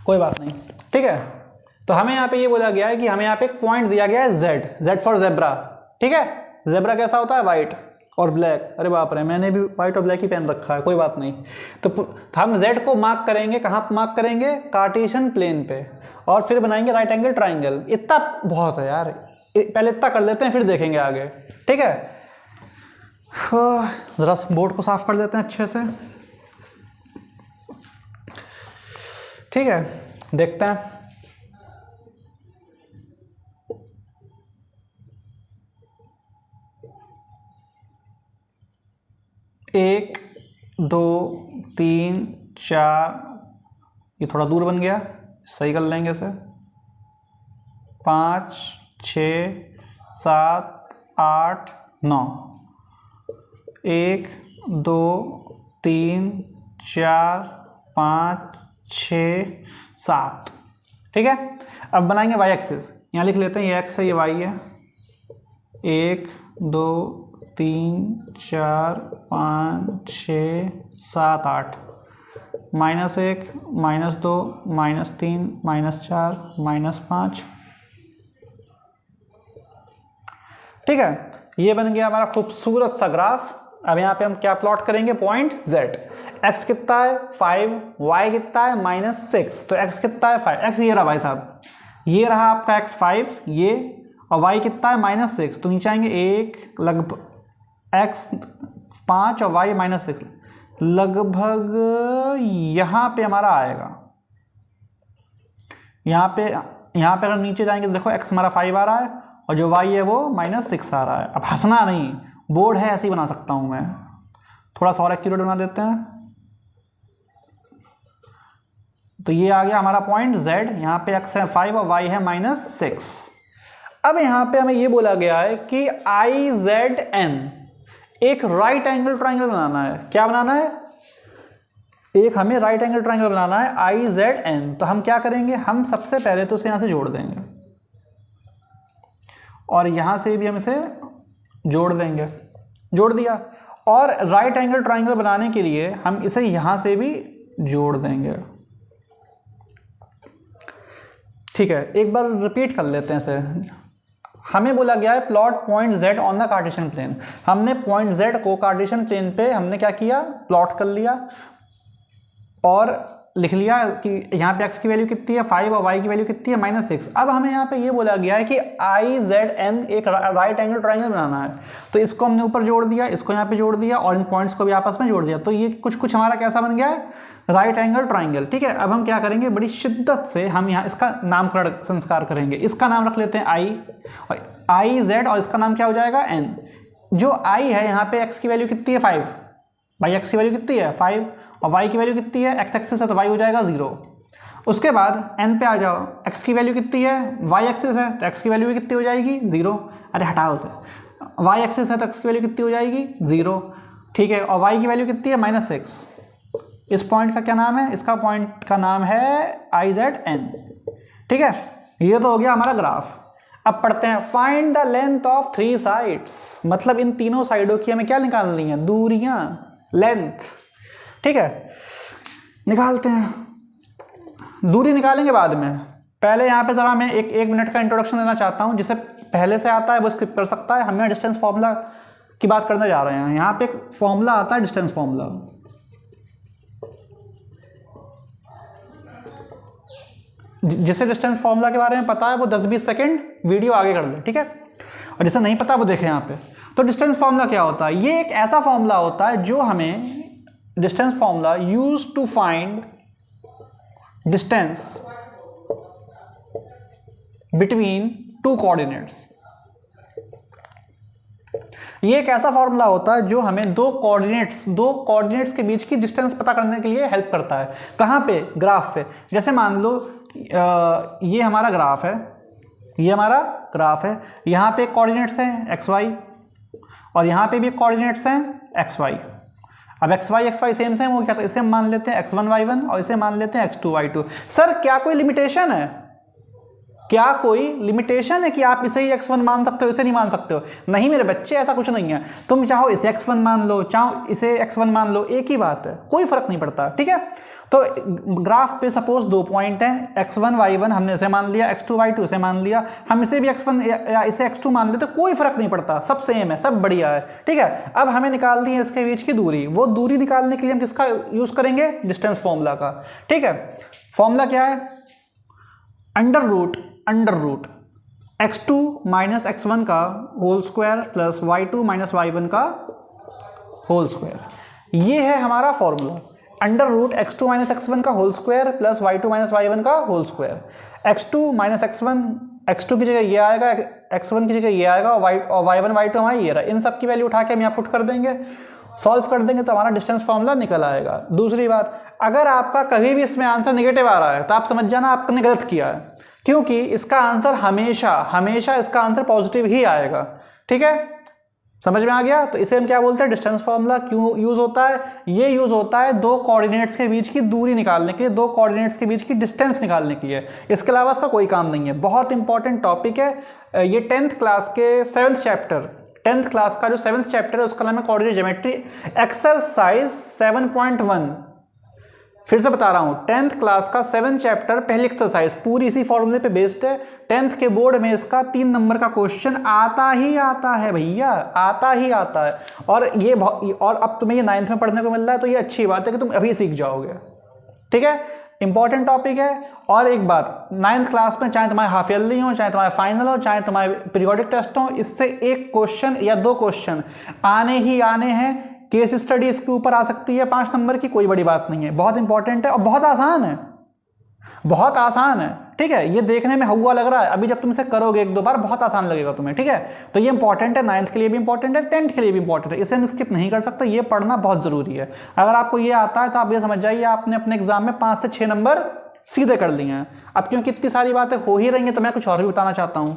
कोई बात नहीं, ठीक है। तो हमें यहाँ पे ये बोला गया है कि हमें यहाँ पे एक पॉइंट दिया गया है Z फॉर जेब्रा, ठीक है। जेब्रा कैसा होता है, व्हाइट और ब्लैक। अरे बाप रे, मैंने भी व्हाइट और ब्लैक ही पहन रखा है, कोई बात नहीं। तो हम Z को मार्क करेंगे, कहाँ मार्क करेंगे, कार्टेशियन प्लेन पे, और फिर बनाएंगे राइट एंगल ट्राइंगल। इतना बहुत है यार, पहले इतना कर लेते हैं फिर देखेंगे आगे, ठीक है। जरा बोर्ड को साफ कर देते हैं अच्छे से, ठीक है। देखते हैं 1 2 3 4, ये थोड़ा दूर बन गया, सही कर लेंगे इसे, 5 6 7 8 9, 1 2 3 4 5 6 7। ठीक है, अब बनाएंगे वाई एक्सिस। यहाँ लिख लेते हैं, ये एक्स है, ये वाई है। 1 2 3 4 5 6 7 8, -1 -2 -3 -4 -5। ठीक है, ये बन गया हमारा खूबसूरत सा ग्राफ। अब यहाँ पे हम क्या प्लॉट करेंगे, पॉइंट Z। x कितना है 5, y कितना है -6, तो x कितना है 5, x ये रहा भाई साहब, ये रहा आपका x 5 ये, और y कितना है -6, तो नीचे आएंगे 1 लगभग x 5 और y -6, लगभग यहाँ पे हमारा आएगा। यहाँ पे अगर नीचे जाएंगे तो देखो x हमारा 5 आ रहा है और जो y है वो -6 आ रहा है। अब हंसना नहीं, बोर्ड है, ऐसे ही बना सकता हूँ मैं, थोड़ा सा और एक्यूरेट बना देते हैं। तो ये आ गया हमारा पॉइंट Z, यहाँ पे x है 5 और y है -6। अब यहाँ पे हमें ये बोला गया है कि IZN एक राइट एंगल ट्राइंगल बनाना है। क्या बनाना है, एक हमें राइट एंगल ट्राइंगल बनाना है IZN। तो हम क्या करेंगे, हम सबसे पहले तो इसे यहाँ से जोड़ देंगे और यहाँ से भी हम इसे जोड़ देंगे, जोड़ दिया। और राइट एंगल ट्राइंगल बनाने के लिए हम इसे यहाँ से भी जोड़ देंगे। ठीक है, एक बार रिपीट कर लेते हैं इसे। हमें बोला गया है plot point Z on the Cartesian plane. हमने पॉइंट Z को कार्टेशियन प्लेन पे हमने क्या किया, प्लॉट कर लिया और लिख लिया कि यहाँ पे x की वैल्यू कितनी है 5 और y की वैल्यू कितनी है -6। अब हमें यहाँ पे ये बोला गया है कि IZN एक राइट एंगल ट्राइंगल बनाना है, तो इसको हमने ऊपर जोड़ दिया, इसको यहाँ पे जोड़ दिया और इन पॉइंट्स को भी आपस में जोड़ दिया। तो ये कुछ हमारा कैसा बन गया है, राइट एंगल ट्राइंगल। ठीक है, अब हम क्या करेंगे, बड़ी शिद्दत से हम यहाँ इसका नामकरण संस्कार करेंगे। इसका नाम रख लेते हैं I और IZ और इसका नाम क्या हो जाएगा N। जो I है यहाँ पे x की वैल्यू कितनी है 5, भाई x की वैल्यू कितनी है 5 और y की वैल्यू कितनी है, x एक्सिस है तो y हो जाएगा 0। उसके बाद n पे आ जाओ, x की वैल्यू कितनी है, y एक्सिस है तो x की वैल्यू भी कितनी हो जाएगी 0। अरे हटाओ उसे, y एक्सिस है तो x की वैल्यू कितनी हो जाएगी 0। ठीक है, और y की वैल्यू कितनी है -6। इस पॉइंट का क्या नाम है, इसका पॉइंट का नाम है IZN। ठीक है, ये तो हो गया हमारा ग्राफ। अब पढ़ते हैं, find the length of 3 sides, मतलब इन तीनों साइडों की हमें क्या निकालनी है, दूरियां, लेंथ। ठीक है, निकालते हैं। दूरी निकालेंगे बाद में, पहले यहाँ पे जरा मैं एक मिनट का इंट्रोडक्शन देना चाहता हूँ। जिसे पहले से आता है वो स्किप कर सकता है। हम यहाँ डिस्टेंस फॉर्मूला की बात करने जा रहे हैं। यहाँ पे एक फॉर्मूला आता है डिस्टेंस फॉर्मूला, जिसे डिस्टेंस फॉर्मूला के बारे में पता है वो 10-20 सेकंड वीडियो आगे कर ले। ठीक है, और जिसे नहीं पता वो देखें यहाँ पे। तो डिस्टेंस फॉर्मूला क्या होता है, ये एक ऐसा फॉर्मूला होता है जो हमें, distance formula use to find distance between 2 coordinates. ये एक ऐसा फॉर्मूला होता है जो हमें दो कोऑर्डिनेट्स के बीच की डिस्टेंस पता करने के लिए हेल्प करता है। कहाँ पे, ग्राफ पे। जैसे मान लो ये हमारा ग्राफ है, यहाँ पे कोऑर्डिनेट्स हैं XY और यहाँ पे भी कोऑर्डिनेट्स हैं XY। अब XY सेम वो क्या, तो इसे हम मान लेते हैं X1 Y1 और इसे मान लेते हैं X2 Y2। सर क्या कोई लिमिटेशन है, क्या कोई लिमिटेशन है कि आप इसे ही x1 मान सकते हो, इसे नहीं मान सकते हो? नहीं मेरे बच्चे, ऐसा कुछ नहीं है। तुम चाहो इसे x1 मान लो, चाहो इसे x1 मान लो, एक ही बात है, कोई फर्क नहीं पड़ता। ठीक है, तो ग्राफ पे सपोज 2 पॉइंट हैं, x1 y1 हमने इसे मान लिया, x2 y2 इसे मान लिया, हम इसे भी x1 या इसे x2 मान लेते, कोई फर्क नहीं पड़ता, सब सेम है, सब बढ़िया है। ठीक है, अब हमें निकालनी है इसके बीच की दूरी। वो दूरी निकालने के लिए हम किसका यूज करेंगे, डिस्टेंस फॉर्मूला का। ठीक है, फॉर्मूला क्या है, under root x2 minus x1 का whole square plus y2 minus y1 का होल स्क्वायर। ये है हमारा formula, under root x2 minus x1 का whole square plus y2 minus y1 का whole square. x2 minus x1, x2 की जगह ये आएगा, x1 की जगह ये आएगा और y1 y2 हमारा ये रहा। इन सब की वैल्यू उठा के हम यहाँ पुट कर देंगे। सॉल्व कर देंगे तो हमारा डिस्टेंस फॉर्मूला निकल आएगा। दूसरी बात, अगर आपका कभी भी इसमें आंसर नेगेटिव आ रहा है तो आप समझ जाना आपने गलत किया है, क्योंकि इसका आंसर हमेशा इसका आंसर पॉजिटिव ही आएगा। ठीक है, समझ में आ गया? तो इसे हम क्या बोलते हैं, डिस्टेंस फॉर्मूला। क्यों यूज होता है? ये यूज होता है दो कोऑर्डिनेट्स के बीच की दूरी निकालने के लिए, दो कोऑर्डिनेट्स के बीच की डिस्टेंस निकालने के लिए। इसके अलावा इसका कोई काम नहीं है। बहुत इंपॉर्टेंट टॉपिक है ये। 10th क्लास के 7th चैप्टर, 10th क्लास का जो 7th चैप्टर है उसका नाम है कोऑर्डिनेट ज्योमेट्री, एक्सरसाइज 7.1। फिर से बता रहा हूं, 10th क्लास का 7th चैप्टर पहली एक्सरसाइज पूरी इसी फॉर्मूले पे बेस्ड है। 10th के बोर्ड में इसका 3 नंबर का क्वेश्चन आता ही आता है भैया, आता ही आता है। और अब तुम्हें ये 9th में पढ़ने को मिल रहा है तो ये अच्छी बात है कि तुम अभी सीख जाओगे। ठीक है, इंपॉर्टेंट टॉपिक है। और एक बात, 9th क्लास में चाहे तुम्हारे हाफ ईयरली हो, चाहे तुम्हारे फाइनल हो, चाहे तुम्हारे पीरियोडिक टेस्ट हो, इससे एक क्वेश्चन या 2 क्वेश्चन आने ही आने हैं। केस स्टडी इसके ऊपर आ सकती है 5 नंबर की, कोई बड़ी बात नहीं है। बहुत इंपॉर्टेंट है और बहुत आसान है, बहुत आसान है। ठीक है, ये देखने में हुआ लग रहा है, अभी जब तुम इसे करोगे 1-2 बार बहुत आसान लगेगा तुम्हें। ठीक है, तो ये इंपॉर्टेंट है, 9th के लिए भी इंपॉर्टेंट है, 10th के लिए भी इंपॉर्टेंट है। इसे हम स्किप नहीं कर सकते, ये पढ़ना बहुत जरूरी है। अगर आपको ये आता है तो आप ये समझ जाइए आपने अपने एग्जाम में 5 से 6 नंबर सीधे कर लिए हैं। अब क्योंकि इतनी सारी बातें हो ही रही हैं तो मैं कुछ और भी बताना चाहता हूं।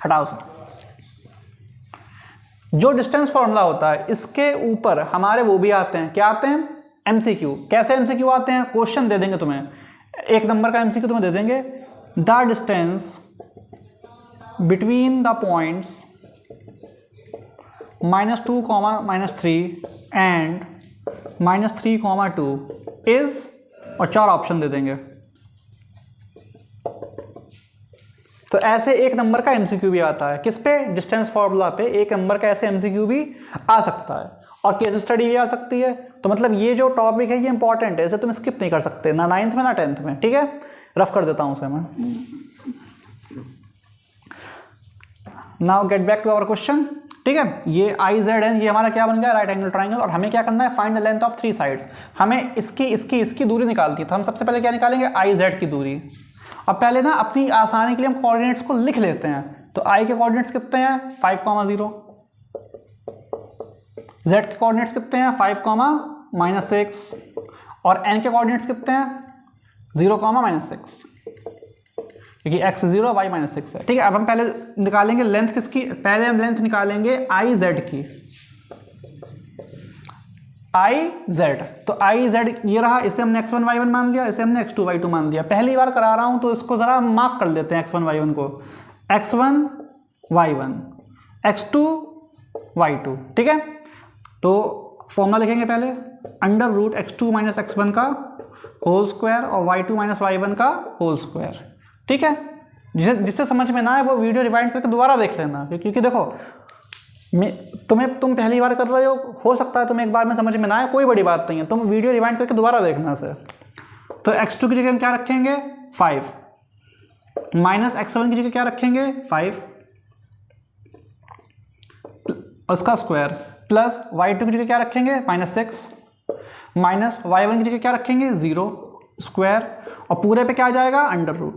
हटाओ सर, जो डिस्टेंस फॉर्मूला होता है इसके ऊपर हमारे वो भी आते हैं, क्या आते हैं, एमसीक्यू। कैसे एमसीक्यू आते हैं? क्वेश्चन दे देंगे तुम्हें, 1 नंबर का एमसीक्यू तुम्हें दे देंगे, the distance between the points -2, -3 and -3, 2 is, और 4 ऑप्शन दे देंगे। तो ऐसे 1 नंबर का एमसीक्यू भी आता है। किस पे? डिस्टेंस फार्मूला पे 1 नंबर का ऐसे एमसीक्यू भी आ सकता है, और केस स्टडी भी आ सकती है। तो मतलब ये जो टॉपिक है ये इंपॉर्टेंट है, इसे तुम स्किप नहीं कर सकते, ना 9th में ना 10th में। ठीक है, रफ कर देता हूं उसे मैं। Now get back to our question. ठीक है, ये IZN ये हमारा क्या बन गया, राइट एंगल ट्राइंगल। और हमें क्या करना है, find the length of 3 sides. हमें इसकी दूरी निकालती है, तो हम सबसे पहले क्या निकालेंगे, IZ की दूरी। अब पहले ना अपनी आसानी के लिए हम कोऑर्डिनेट्स को लिख लेते हैं। तो I के कोऑर्डिनेट्स कितने हैं, 5, 0। Z के कोऑर्डिनेट्स कितने हैं, 5, -6। और N के कोऑर्डिनेट्स कितने हैं, 0, -6, क्योंकि x 0 y -6 है। ठीक है, अब हम पहले निकालेंगे लेंथ किसकी, पहले हम लेंथ निकालेंगे IZ की, IZ। तो IZ ये रहा, इसे हमने x1 y1 मान लिया, इसे हमने x2 y2 मान लिया। पहली बार करा रहा हूं तो इसको जरा मार्क कर लेते हैं, x1 y1 को, x1 y1, x2 y2। ठीक है, तो फॉर्मूला लिखेंगे पहले, √x2 - x1 का होल स्क्वायर और y2 - y1 का होल स्क्वायर। ठीक है, जिससे समझ में ना आए वो वीडियो रिवाइंड करके दोबारा देख लेना, क्योंकि देखो तुम पहली बार कर रहे हो सकता है तुम्हें एक बार में समझ में ना आए, कोई बड़ी बात नहीं है, तुम वीडियो रिवाइंड करके दोबारा देखना से। तो x2 की जगह हम क्या रखेंगे, 5, -x1 की जगह क्या रखेंगे, 5 उसका स्क्वायर, प्लस y2 की जगह क्या रखेंगे, -6, -y1 की जगह क्या रखेंगे, 0 स्क्वायर, और पूरे पे क्या आ जाएगा, √।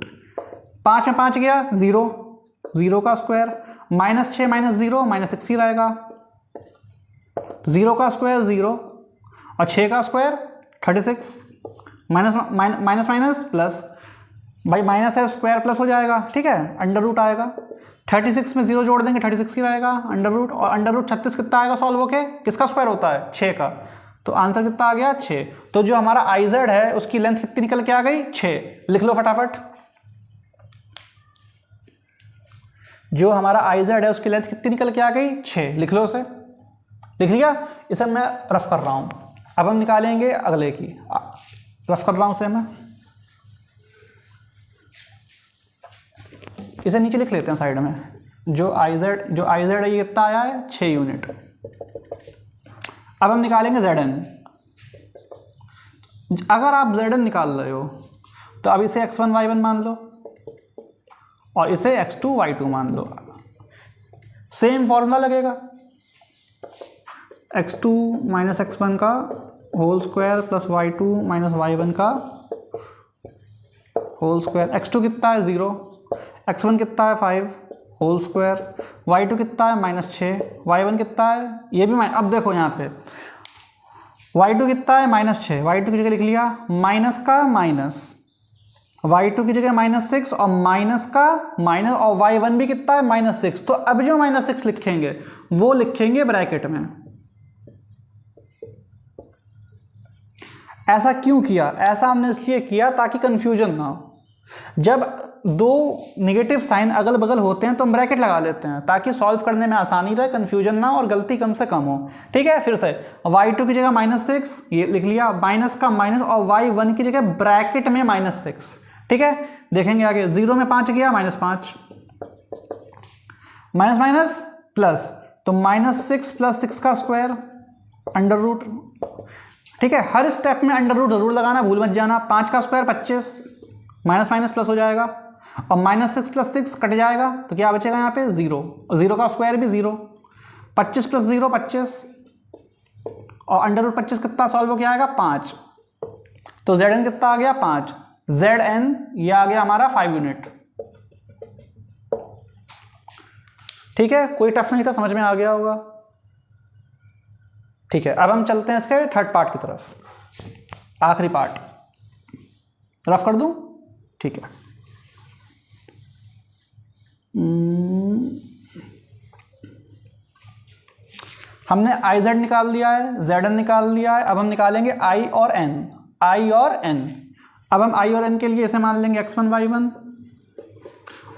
5 में 5 गया, 0 का स्क्वायर, -6 - 0 -6 ही रहेगा। 0 का स्क्वायर 0 और 6 का स्क्वायर 36, माइनस प्लस, भाई माइनस है स्क्वायर प्लस हो जाएगा। ठीक है, √ आएगा, 36 में 0 जोड़ देंगे 36 ही रहेगा, √ और √36 कितना आएगा सॉल्व होके, किसका स्क्वायर होता है, 6 का। तो आंसर कितना आ गया, 6। तो जो हमारा IZ है उसकी लेंथ कितनी निकल के आ गई, 6। लिख लो फटाफट, जो हमारा IZ है उसकी लेंथ कितनी निकल के आ गई, 6। लिख लो उसे, लिख लिया। इसे मैं रफ कर रहा हूं, अब हम निकालेंगे अगले की, रफ कर रहा हूं उसे मैं, इसे नीचे लिख लेते हैं साइड में। जो IZ है ये कितना आया है, 6 यूनिट। अब हम निकालेंगे ZN। अगर आप ZN निकाल रहे हो तो अब इसे x1 y1 मान लो और इसे x2 y2 मान लो, सेम फॉर्मूला लगेगा, x2 - x1 का whole square plus y2 - y1 का होल स्क्वायर। x2 कितना है, 0, x1 कितना है, 5, होल स्क्वायर, y2 कितना है -6, y1 कितना है ये भी अब देखो यहाँ पे y2 कितना है -6, y2 की जगह लिख लिया माइनस का माइनस, y2 की जगह -6 और माइनस का माइनस, और y1 भी कितना है -6। तो अब जो -6 लिखेंगे वो लिखेंगे ब्रैकेट में। ऐसा क्यों किया? ऐसा हमने इसलिए किया ताकि कंफ्यूजन ना हो। जब दो नेगेटिव साइन अगल बगल होते हैं तो हम ब्रैकेट लगा लेते हैं ताकि सॉल्व करने में आसानी रहे, कंफ्यूजन ना हो और गलती कम से कम हो। ठीक है, फिर से y2 की जगह -6 ये लिख लिया, माइनस का माइनस, और y1 की जगह ब्रैकेट में -6। ठीक है, देखेंगे आगे, 0 में 5 गया -5, माइनस माइनस प्लस, तो -6 + 6 का स्क्वायर अंडर रूट। ठीक है, हर स्टेप में अंडर रूट जरूर लगाना, भूल मत जाना। 5 का स्क्वायर 25, माइनस माइनस प्लस हो जाएगा, और -6 + 6 कट जाएगा तो क्या बचेगा यहाँ पे 0, और 0 का स्क्वायर भी 0, 25 + 0 25, और अंडर रूट 25 कितना सॉल्व हो गया आएगा 5, तो Zn कितना आ गया 5, Zn ये आ गया हमारा 5 यूनिट। ठीक है, कोई टफ नहीं था, समझ में आ गया होगा। ठीक है, अब हम चलते हैं इसके थर्ड पार्ट की तरफ, आखिरी पार्ट। रफ कर दूं? ठीक है, हमने IZ निकाल लिया है, Zn निकाल लिया है, अब हम निकालेंगे I और N, I और N। अब हम I और N के लिए इसे मान लेंगे x1 y1,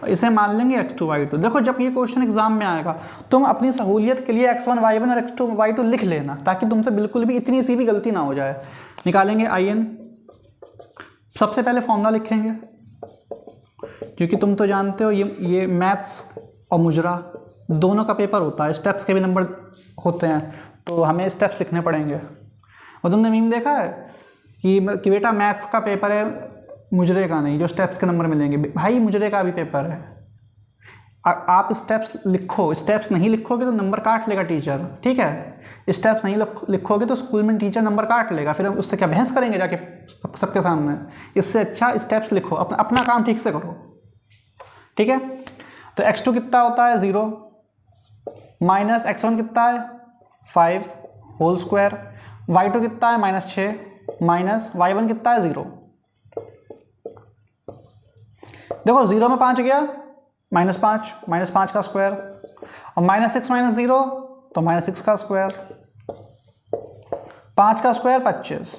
इसे मान लेंगे x2 y2। देखो जब ये क्वेश्चन एग्जाम में आएगा तुम अपनी सहूलियत के लिए x1 y1 और x2 y2 लिख लेना ताकि तुमसे बिल्कुल भी इतनी सी भी गलती ना हो जाए। निकालेंगे in, सबसे पहले फॉर्मूला लिखेंगे क्योंकि तुम तो जानते हो ये मैथ्स और मुजरा दोनों का पेपर होता है, स्टेप्स के भी नंबर होते हैं तो हमें स्टेप्स लिखने पड़ेंगे। और तुमने मीम देखा है कि बेटा मैथ्स का पेपर है, मुजरे का नहीं, जो स्टेप्स के नंबर मिलेंगे। भाई मुजरे का भी पेपर है, आप स्टेप्स लिखो, स्टेप्स नहीं लिखोगे तो नंबर काट लेगा टीचर। ठीक है, स्टेप्स नहीं लिखोगे तो स्कूल में टीचर नंबर काट लेगा, फिर हम उससे क्या बहस करेंगे जाके सबके सामने। इससे अच्छा स्टेप्स लिखो, अपना काम ठीक से करो। ठीक है, तो x2 कितना होता है 0, माइनस x1 कितना है 5 होल स्क्वायर, y2 कितना है -6 माइनस y1 कितना है 0। देखो 0 में 5 गया -5, -5 का स्क्वायर, और -6 - 0 तो -6 का स्क्वायर, 5 का स्क्वायर 25।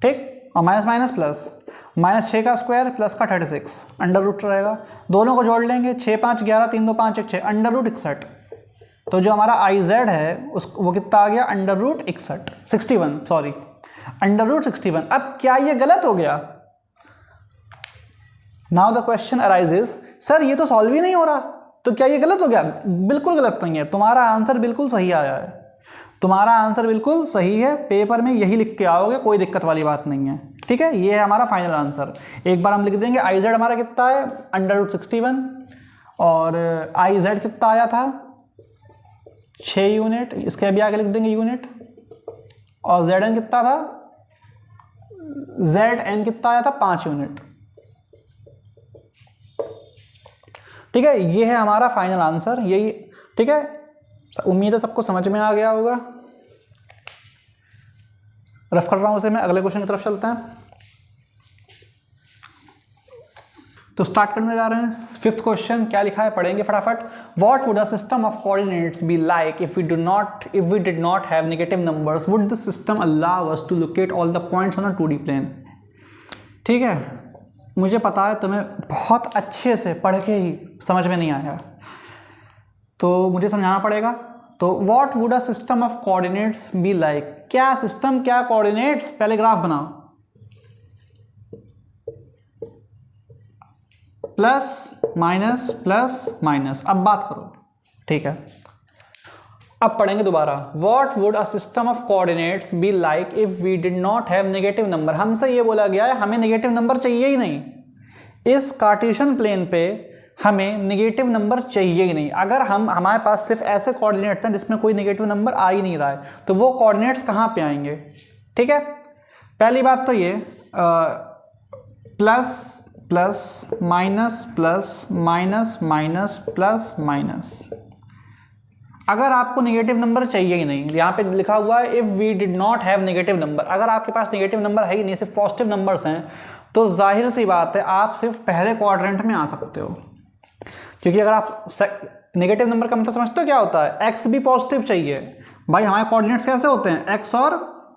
ठीक, और माइनस माइनस प्लस, -6 का स्क्वायर प्लस का 36 अंडर रूट रहेगा। दोनों को जोड़ लेंगे, 6 5 11 3 2 5 1 6 अंडर रूट 61। तो जो हमारा IZ है वो कितना आ गया under root 61 sorry under root 61। अब क्या ये गलत हो गया? Now the question arises, sir ये तो सॉल्व ही नहीं हो रहा, तो क्या ये गलत हो गया? बिल्कुल गलत नहीं है, तुम्हारा आंसर बिल्कुल सही आया है, तुम्हारा आंसर बिल्कुल सही है। पेपर में यही लिख के आओगे, कोई दिक्कत वाली बात नहीं है। ठीक है, ये है हमारा फाइनल आंसर। एक बार हम लिख देंगे IZ हमारा कितना है अंडर रूट 61, और IZ कितना आया था 6 यूनिट, इसके भी आगे लिख देंगे यूनिट, और Zn कितना था, Zn कितना आया था 5 यूनिट। ठीक है, ये है हमारा फाइनल आंसर यही। ठीक है, उम्मीद है सबको समझ में आ गया होगा। रफ कर रहा हूं उसे मैं, अगले क्वेश्चन की तरफ चलते हैं। तो स्टार्ट करने जा रहे हैं। 5th क्वेश्चन क्या लिखा है पढ़ेंगे फटाफट। What would a system of coordinates be like if we did not have negative numbers? Would the system allow us to locate all the points on a 2D plane? ठीक है, मुझे पता है तुम्हें बहुत अच्छे से पढ़ के ही समझ में नहीं आया, तो मुझे समझाना पड़ेगा। तो what would a system of coordinates be like, क्या सिस्टम क्या कोऑर्डिनेट्स, पहले ग्राफ बनाओ। प्लस माइनस, अब बात करो। ठीक है, अब पढ़ेंगे दोबारा। What would a system of coordinates be like if we did not have negative number? हमसे ये बोला गया है हमें नेगेटिव नंबर चाहिए ही नहीं, इस कार्टेशियन प्लेन पे हमें नेगेटिव नंबर चाहिए ही नहीं। अगर हमारे पास सिर्फ ऐसे कोऑर्डिनेट्स हैं जिसमें कोई नेगेटिव नंबर आ ही नहीं रहा है, तो वो कोऑर्डिनेट्स कहाँ पे आएंगे? ठीक है, पहली बात तो ये plus plus minus plus minus minus plus minus. अगर आपको नेगेटिव नंबर चाहिए ही नहीं, यहाँ पे लिखा हुआ है if we did not have negative number, अगर आपके पास नेगेटिव नंबर है ही नहीं, सिर्फ पॉजिटिव नंबर्स हैं, तो जाहिर सी बात है आप सिर्फ पहले क्वाड्रेंट में आ सकते हो। क्योंकि अगर आप नेगेटिव नंबर का मतलब समझते हो क्या होता है, एक्स भी पॉजिटिव चाहिए। भाई हमारे कोऑर्डिनेट्स कैसे होते हैं, एक्स और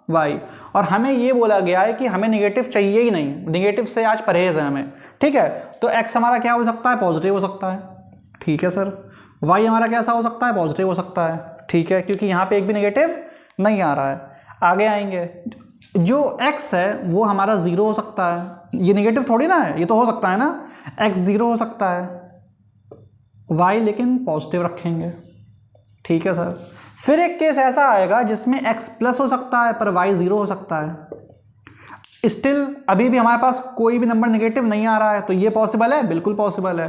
वाई, और हमें ये बोला गया है कि हमें नेगेटिव चाहिए ही नहीं, नेगेटिव से आज परहेज है हमें, ठीक है। तो एक्स हमारा क्या हो सकता है, पॉजिटिव हो सकता है, ठीक है सर। वाई हमारा कैसा हो सकता है, पॉजिटिव हो सकता है, ठीक है, क्योंकि यहाँ पे एक भी नेगेटिव नहीं आ रहा है। आगे आएंगे, जो x है वो हमारा 0 हो सकता है, ये नेगेटिव थोड़ी ना है, ये तो हो सकता है ना, x 0 हो सकता है, y लेकिन पॉजिटिव रखेंगे, ठीक है सर। फिर एक केस ऐसा आएगा जिसमें x प्लस हो सकता है पर y 0 हो सकता है। स्टिल अभी भी हमारे पास कोई भी नंबर नेगेटिव नहीं आ रहा है, तो ये पॉसिबल है, बिल्कुल पॉसिबल है।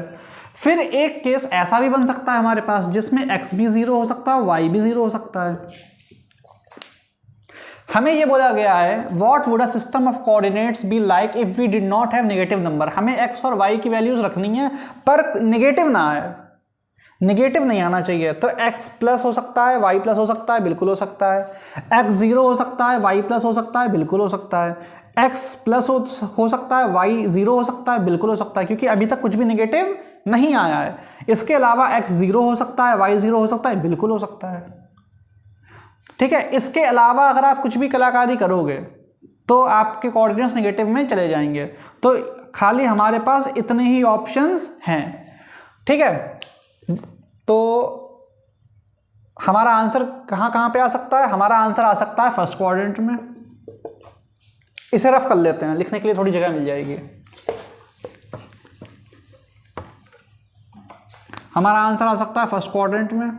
फिर एक केस ऐसा भी बन सकता है हमारे पास जिसमें x भी 0 हो सकता है, y भी 0 हो सकता है। हमें ये बोला गया है what would a system of coordinates be like if we did not have negative number. हमें x और y की वैल्यूज रखनी है पर नेगेटिव ना आए, नेगेटिव नहीं आना चाहिए। तो x प्लस हो सकता है, y प्लस हो सकता है, बिल्कुल हो सकता है। x 0 हो सकता है, y प्लस हो सकता है, बिल्कुल हो सकता है। x प्लस हो सकता है, y 0 हो सकता है, बिल्कुल हो सकता है, क्योंकि अभी तक कुछ भी नेगेटिव नहीं आया है। इसके अलावा x 0 हो सकता है, y 0 हो सकता है, बिल्कुल हो सकता है, ठीक है। इसके अलावा अगर आप कुछ भी कलाकारी करोगे तो आपके कोऑर्डिनेट्स नेगेटिव में चले जाएंगे। तो खाली हमारे पास इतने ही ऑप्शंस हैं, ठीक है। तो हमारा आंसर कहाँ कहाँ पे आ सकता है, हमारा आंसर आ सकता है फर्स्ट क्वाड्रेंट में। इसे रफ कर लेते हैं, लिखने के लिए थोड़ी जगह मिल जाएगी। हमारा आंसर आ सकता है फर्स्ट क्वाड्रेंट में,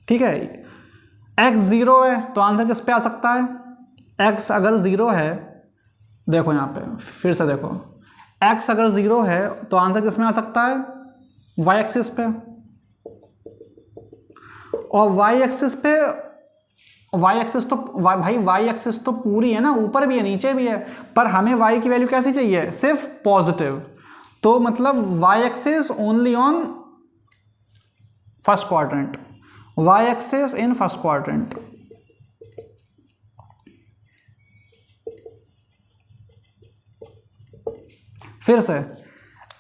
ठीक है। x 0 है तो आंसर किस पे आ सकता है, x अगर 0 है, देखो यहाँ पे फिर से देखो, x अगर 0 है तो आंसर किस में आ सकता है, y एक्सिस पे। और y एक्सिस पे, y एक्सिस तो भाई y एक्सिस तो पूरी है ना, ऊपर भी है नीचे भी है, पर हमें y की वैल्यू कैसी चाहिए, सिर्फ पॉजिटिव। तो मतलब y axis only on first quadrant, y axis in first quadrant. फिर से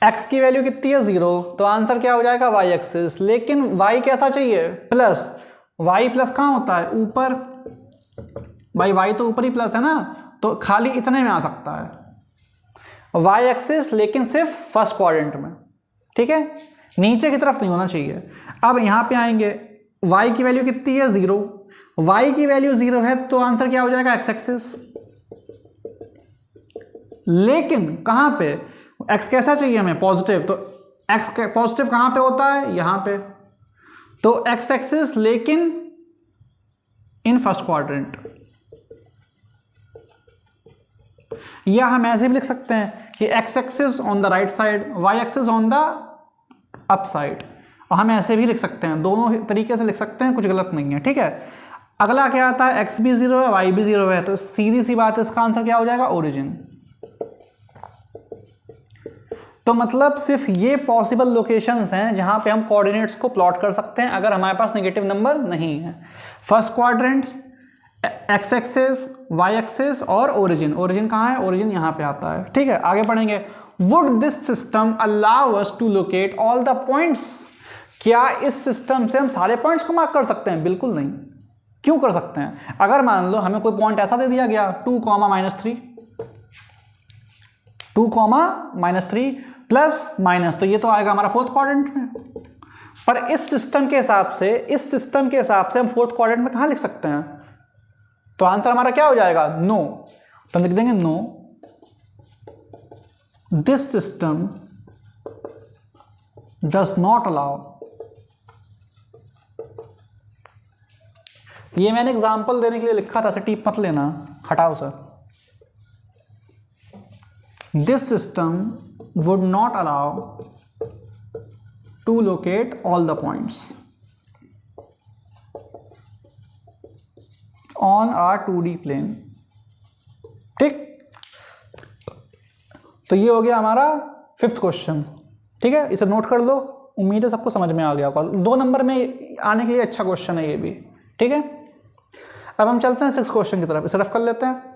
x की वैल्यू कितनी है, 0, तो आंसर क्या हो जाएगा, y एक्सिस। लेकिन y कैसा चाहिए, प्लस। y प्लस कहाँ होता है, ऊपर, भाई y तो ऊपर ही प्लस है ना, तो खाली इतने में आ सकता है y एक्सिस, लेकिन सिर्फ फर्स्ट क्वाड्रेंट में, ठीक है, नीचे की तरफ नहीं होना चाहिए। अब यहां पे आएंगे, y की वैल्यू कितनी है, 0, y की वैल्यू 0 है तो आंसर क्या हो जाएगा, x एक्सिस। लेकिन कहां पे, x कैसा चाहिए हमें, पॉजिटिव, तो x पॉजिटिव कहां पे होता है, यहां पे, तो x एक्सिस लेकिन इन फर्स्ट क्वाड्रेंट। या हम ऐसे भी लिख सकते हैं कि x axis on the right side, y axis on the up side, और हम ऐसे भी लिख सकते हैं, दोनों तरीके से लिख सकते हैं, कुछ गलत नहीं है, ठीक है। अगला क्या आता है, x भी 0 है, y भी 0 है, तो सीधी सी बात है, इसका आंसर क्या हो जाएगा, ओरिजिन। तो मतलब सिर्फ ये पॉसिबल लोकेशंस हैं जहां पे हम कोऑर्डिनेट्स को प्लॉट कर सकते हैं अगर हमारे पास नेगेटिव नंबर नहीं है। First quadrant, x axis, y axis और ओरिजिन। ओरिजिन कहाँ है, ओरिजिन यहाँ पे आता है, ठीक है। आगे पढ़ेंगे, would this system allow us to locate all the points. क्या इस सिस्टम से हम सारे पॉइंट्स को मार्क कर सकते हैं, बिल्कुल नहीं। क्यों कर सकते हैं, अगर मान लो हमें कोई पॉइंट ऐसा दे दिया गया 2,-3, 2,-3 प्लस माइनस, तो ये तो आएगा हमारा फोर्थ क्वाड्रेंट में। पर इस सिस्टम के हिसाब से हम फोर्थ क्वाड्रेंट में कहां लिख सकते हैं, तो आंसर हमारा क्या हो जाएगा, नो। तो हम लिख देंगे no, this system does not allow. ये मैंने एग्जांपल देने के लिए लिखा था, टीप मत लेना, हटाओ sir. This system would not allow to locate all the points on a 2D plane, ठीक। तो ये हो गया हमारा 5th क्वेश्चन। ठीक है, इसे नोट कर लो, उम्मीद है सबको समझ में आ गया होगा। 2 नंबर में आने के लिए अच्छा क्वेश्चन है ये भी। ठीक है, अब हम चलते हैं 6th क्वेश्चन की तरफ, इसे रफ कर लेते हैं।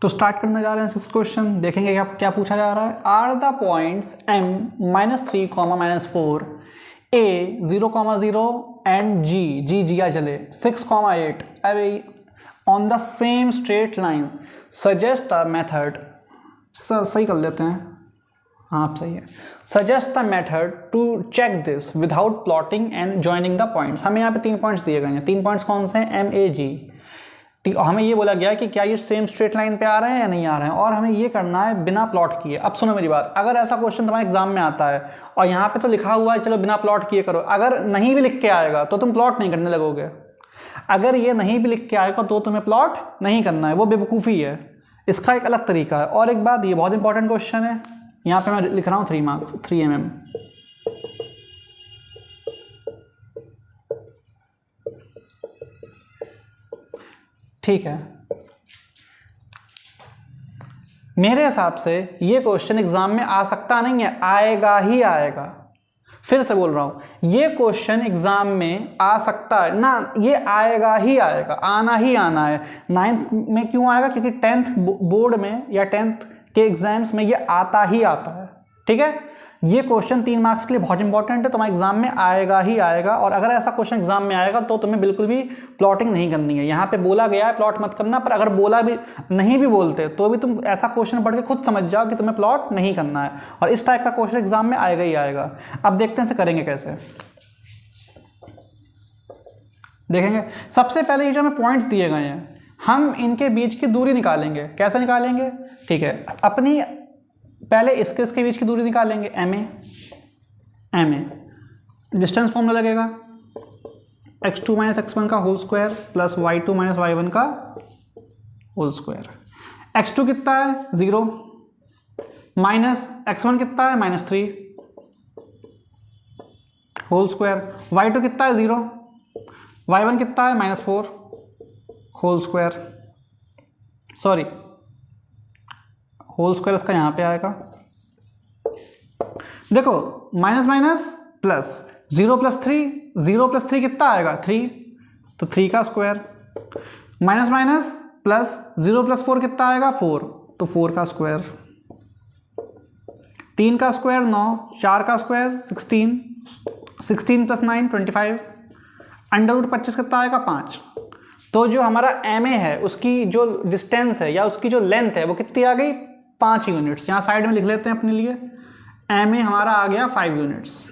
तो स्टार्ट करने जा रहे हैं 6th क्वेश्चन, देखेंगे क्या पूछा जा रहा है। Are the points m -3, -4 a 0,0 and g जिया चले 6,8 are on the same straight line suggest a method. सही कर लेते हैं, हाँ आप सही है। Suggest the method to check this without plotting and joining the points. हमें यहाँ पे 3 पॉइंट्स दिए गए हैं। 3 पॉइंट्स कौन से हैं? m a g। हमें ये बोला गया कि क्या ये सेम स्ट्रेट लाइन पे आ रहे हैं या नहीं आ रहे हैं, और हमें ये करना है बिना प्लॉट किए। अब सुनो मेरी बात, अगर ऐसा क्वेश्चन तुम्हारे एग्जाम में आता है और यहाँ पे तो लिखा हुआ है चलो बिना प्लॉट किए करो, अगर नहीं भी लिख के आएगा तो तुम प्लॉट नहीं करने लगोगे। अगर ये नहीं भी लिख के आएगा तो तुम्हें प्लॉट नहीं करना है, वो बेवकूफ़ी है। इसका एक अलग तरीका है। और एक बात, ये बहुत इंपॉर्टेंट क्वेश्चन है, यहाँ पे मैं लिख रहा हूँ 3 मार्क्स 3 mm। ठीक है, मेरे हिसाब से ये क्वेश्चन एग्जाम में आ सकता नहीं है, आएगा ही आएगा। फिर से बोल रहा हूं, ये क्वेश्चन एग्जाम में आ सकता है ना, ये आएगा ही आएगा, आना ही आना है। 9th में क्यों आएगा? क्योंकि 10th बोर्ड में या 10th के एग्जाम्स में ये आता ही आता है। ठीक है, ये क्वेश्चन 3 मार्क्स के लिए बहुत इंपॉर्टेंट है, तुम्हारे एग्जाम में आएगा ही आएगा। और अगर ऐसा क्वेश्चन एग्जाम में आएगा तो तुम्हें बिल्कुल भी प्लॉटिंग नहीं करनी है। यहाँ पे बोला गया है प्लॉट मत करना, पर अगर बोला भी नहीं भी बोलते तो भी तुम ऐसा क्वेश्चन पढ़ के खुद समझ जाओ कि तुम्हें प्लॉट नहीं करना है। और इस टाइप का क्वेश्चन एग्जाम में आएगा ही आएगा। अब देखते हैं इसे करेंगे कैसे, देखेंगे। सबसे पहले ये जो हमें पॉइंट्स दिए गए हैं, हम इनके बीच की दूरी निकालेंगे। कैसे निकालेंगे? ठीक है, अपनी पहले इसके बीच की दूरी निकालेंगे, एम ए डिस्टेंस फॉर्मूला लगेगा x2 - x1 का whole square plus y2 - y1 का होल स्क्वायर। x2 कितना है? 0 माइनस x1 कितना है? -3 होल स्क्वायर। y2 कितना है? 0। y1 कितना है? -4 whole square. Sorry, whole square इसका यहाँ पे आएगा। देखो, माइनस माइनस प्लस, 0 + 3, 0 + 3 कितना आएगा? 3, तो 3 का स्क्वायर। माइनस माइनस प्लस, 0 + 4 कितना आएगा? 4, तो 4 का स्क्वायर। 3 का स्क्वायर 9, 4 का स्क्वायर 16, 16 + 9 25, अंडर रूट 25 कितना आएगा? 5। तो जो हमारा एम ए है उसकी जो डिस्टेंस है या उसकी जो लेंथ है वो कितनी आ गई? 5 यूनिट्स। यहाँ साइड में लिख लेते हैं अपने लिए, एम ए हमारा आ गया 5 यूनिट्स।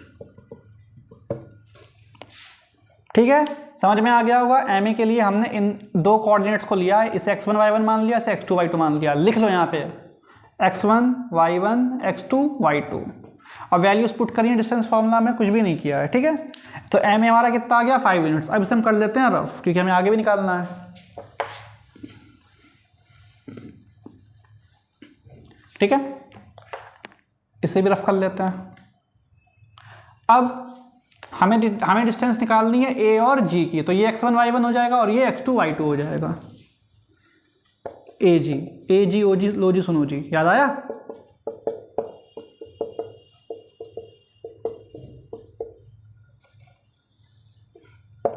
ठीक है, समझ में आ गया होगा। एम ए के लिए हमने इन 2 कोऑर्डिनेट्स को लिया है, इसे x1 y1 मान लिया, इसे x2 y2 मान लिया। लिख लो यहाँ पे x1 y1 x2 y2 और वैल्यूज पुट करिए डिस्टेंस फॉर्मूला में, कुछ भी नहीं किया है। ठीक है, तो एम ए हमारा कितना आ गया? 5 यूनिट्स। अब इसे हम कर लेते हैं रफ, क्योंकि हमें आगे भी निकालना है। ठीक है, इसे भी रफ कर लेते हैं। अब हमें डिस्टेंस निकालनी है ए और जी की, तो ये x1 y1 हो जाएगा और ये x2 y2 हो जाएगा। ए जी ओ जी, लो जी सुनो जी, याद आया?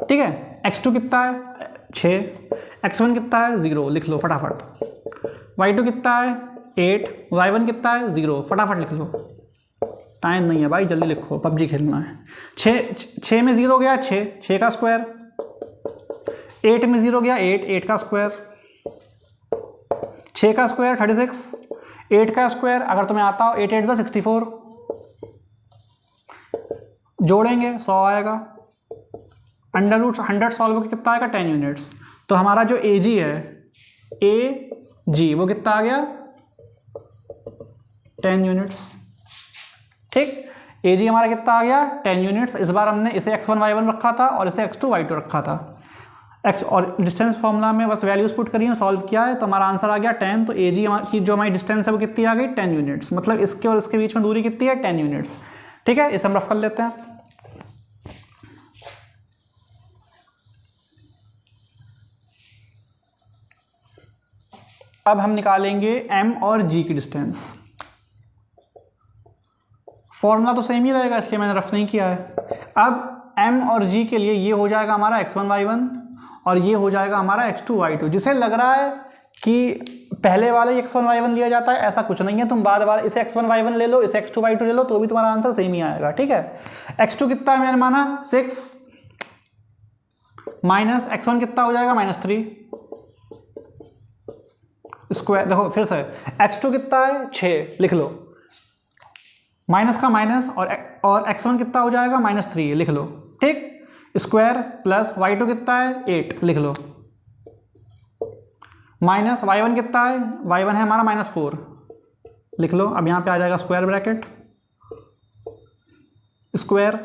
ठीक है, x2 कितना है? 6, x1 कितना है? 0, लिख लो फटाफट। y2 कितना है? 8, y1 कितना है? 0, फटाफट लिख लो, टाइम नहीं है भाई, जल्दी लिखो, पबजी खेलना है। 6 में 0 गया 6 का स्क्वायर। 8 में 0 गया 8 का स्क्वायर। 6 का स्क्वायर 36, 8 का स्क्वायर अगर तुम्हें आता हो 8 8 = 64, जोड़ेंगे 100 आएगा। अंडर रूट 100 सॉल्व करके कितना आएगा? 10 यूनिट्स। तो हमारा जो ए जी है, ए जी, वो कितना आ गया? 10 यूनिट्स। ठीक, ए जी हमारा कितना आ गया? 10 यूनिट्स। इस बार हमने इसे x1 y1 रखा था और इसे x2 y2 रखा था। x और डिस्टेंस फॉर्मूला में बस वैल्यूज पुट करी है, सॉल्व किया है, तो हमारा आंसर आ गया 10। तो ए जी की जो हमारी डिस्टेंस है वो कितनी आ गई? 10 यूनिट्स। मतलब इसके और इसके बीच में दूरी कितनी है? 10 यूनिट्स। ठीक है, इसे हम रफ कर लेते हैं। अब हम निकालेंगे m और g की डिस्टेंस। फॉर्मूला तो सेम ही रहेगा इसलिए मैंने रफ नहीं किया है। अब m और g के लिए ये हो जाएगा हमारा x1 y1 और ये हो जाएगा हमारा x2 y2। जिसे लग रहा है कि पहले वाले x1 y1 लिया जाता है, ऐसा कुछ नहीं है। तुम बाद वाला इसे x1 y1 ले लो, इसे x2 y2 ले लो, तो भी तुम्हारा आंसर सेम ही आएगा। ठीक है, x2 कितना है मैंने माना 6 माइनस x1 कितना हो जाएगा -3 स्क्वायर। देखो फिर से x2 कितना है 6 लिख लो, माइनस का माइनस और x1 कितना हो जाएगा -3 लिख लो। ठीक, स्क्वायर प्लस y2 कितना है 8 लिख लो, माइनस y1 कितना है, y1 है हमारा -4 लिख लो। अब यहाँ पे आ जाएगा square bracket, square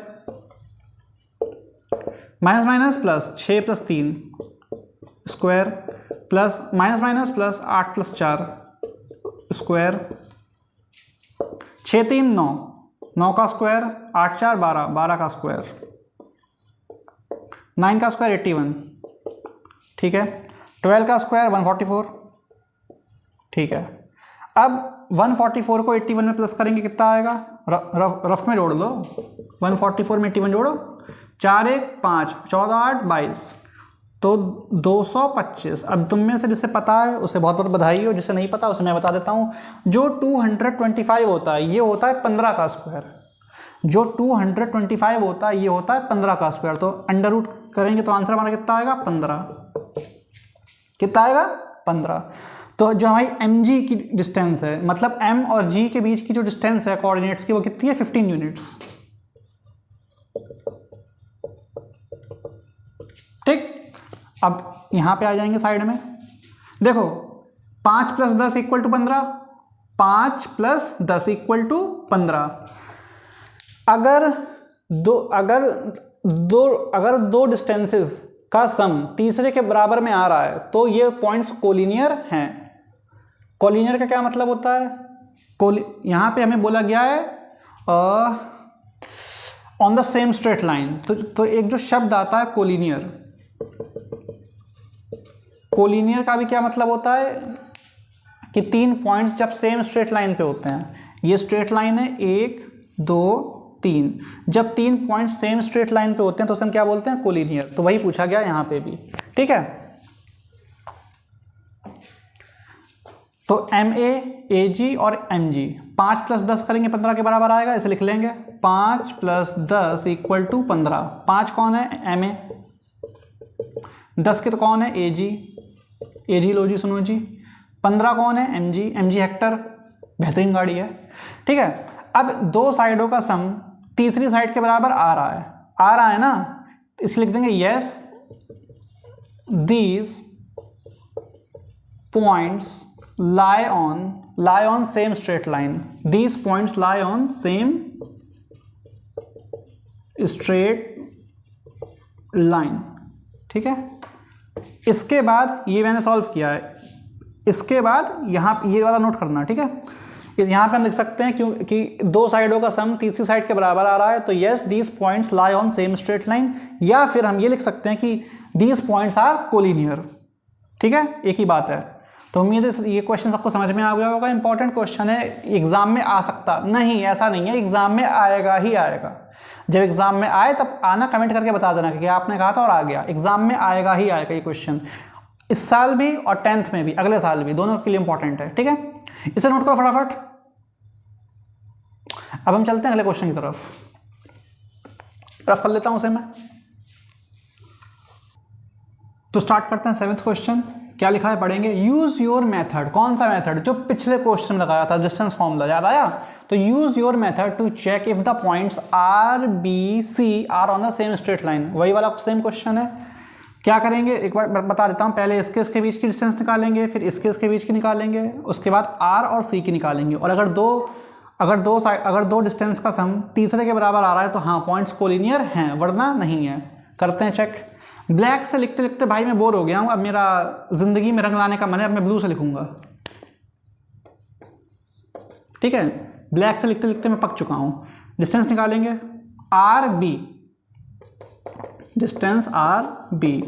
minus minus plus 6 + 3 square plus minus minus plus 8 + 4 square, 6 3 9 9 का स्क्वायर, 8 4 12 12 का स्क्वायर, 9 का स्क्वायर 81। ठीक है, 12 का स्क्वायर 144। ठीक है, अब 144 को 81 में प्लस करेंगे कितना आएगा, रफ में जोड़ लो। 144 में 81 जोड़ो, 4 1 5 14 8 22 तो 225। अब तुम में से जिसे पता है उसे बहुत बहुत बधाई हो, जिसे नहीं पता उसे मैं बता देता हूँ। जो 225 होता है ये होता है 15 का स्क्वायर। जो 225 होता है ये होता है 15 का स्क्वायर। तो अंडर रूट करेंगे तो आंसर हमारा कितना आएगा 15। कितना आएगा 15। तो जो हमारी mg की डिस्टेंस है, मतलब m और g के बीच की जो डिस्टेंस है कोऑर्डिनेट्स की, वो कितनी है 15 यूनिट्स। ठीक, अब यहां पे आ जाएंगे साइड में। देखो 5 + 10 = 15, 5 + 10 = 15। अगर दो डिस्टेंसेस का सम तीसरे के बराबर में आ रहा है तो ये पॉइंट्स कोलिनियर हैं। कोलिनियर का क्या मतलब होता है, यहां पे हमें बोला गया है on the same straight line. तो एक जो शब्द आता है कोलिनियर, कोलिनियर का भी क्या मतलब होता है कि 3 पॉइंट्स जब सेम स्ट्रेट लाइन पे होते हैं। ये स्ट्रेट लाइन है 1 2 3, जब 3 पॉइंट्स सेम स्ट्रेट लाइन पे होते हैं तो उसे हम क्या बोलते हैं कोलिनियर। तो वही पूछा गया यहां पे भी। ठीक है, तो MA AG और MG 5 + 10 करेंगे 15 के बराबर आएगा, इसे लिख लेंगे 5 + 10 = 15। 5 कौन है MA, 10 के तो कौन है AG लो जी, सुनो जी। 15 कौन है MG हेक्टर, बेहतरीन गाड़ी है। ठीक है, अब दो साइडों का सम तीसरी साइड के बराबर आ रहा है ना, इसलिए लिख देंगे yes these points lie on same straight line. These points lie on same straight line. ठीक है, इसके बाद ये मैंने सॉल्व किया है। इसके बाद यहाँ ये वाला नोट करना। ठीक है, यहाँ पे हम लिख सकते हैं क्योंकि दो साइडों का सम तीसरी साइड के बराबर आ रहा है तो yes these points lie on same straight line, या फिर हम ये लिख सकते हैं कि दीज पॉइंट्स आर कोलिनियर। ठीक है, एक ही बात है। तो उम्मीद है ये क्वेश्चन आपको समझ में आ गया होगा। इंपॉर्टेंट क्वेश्चन है, एग्जाम में आ सकता नहीं, ऐसा नहीं है, एग्जाम में आएगा ही आएगा। जब एग्जाम में आए तब आना, कमेंट करके बता देना कि आपने कहा था और आ गया। एग्जाम में आएगा ही आएगा ये क्वेश्चन, इस साल भी और 10th में भी, अगले साल भी, दोनों के लिए इंपॉर्टेंट है। ठीक है, इसे नोट करो फटाफट। अब हम चलते हैं अगले क्वेश्चन की तरफ। रफ कर लेता हूं उसे मैं। तो स्टार्ट करते हैं 7th क्वेश्चन। क्या लिखा है पढ़ेंगे। यूज योर मेथड, कौन सा मेथड, जो पिछले क्वेश्चन में लगाया था, डिस्टेंस फॉर्मूला, याद आया। तो use your method to check if the points R B C are on the same straight line. वही वाला सेम क्वेश्चन है। क्या करेंगे एक बार बता देता हूँ। पहले इसके बीच की डिस्टेंस निकालेंगे, फिर इसके बीच की निकालेंगे, उसके बाद आर और सी की निकालेंगे। और अगर दो डिस्टेंस का सम तीसरे के बराबर आ रहा है तो हाँ पॉइंट्स कोलिनियर हैं, वरना नहीं है। करते हैं चेक। ब्लैक से लिखते लिखते भाई मैं बोर हो गया हूँ, अब मेरा जिंदगी में रंग लाने का मन है, अब मैं ब्लू से लिखूंगा। ठीक है, ब्लैक से लिखते लिखते मैं पक चुका हूँ। डिस्टेंस निकालेंगे, R B, distance R B,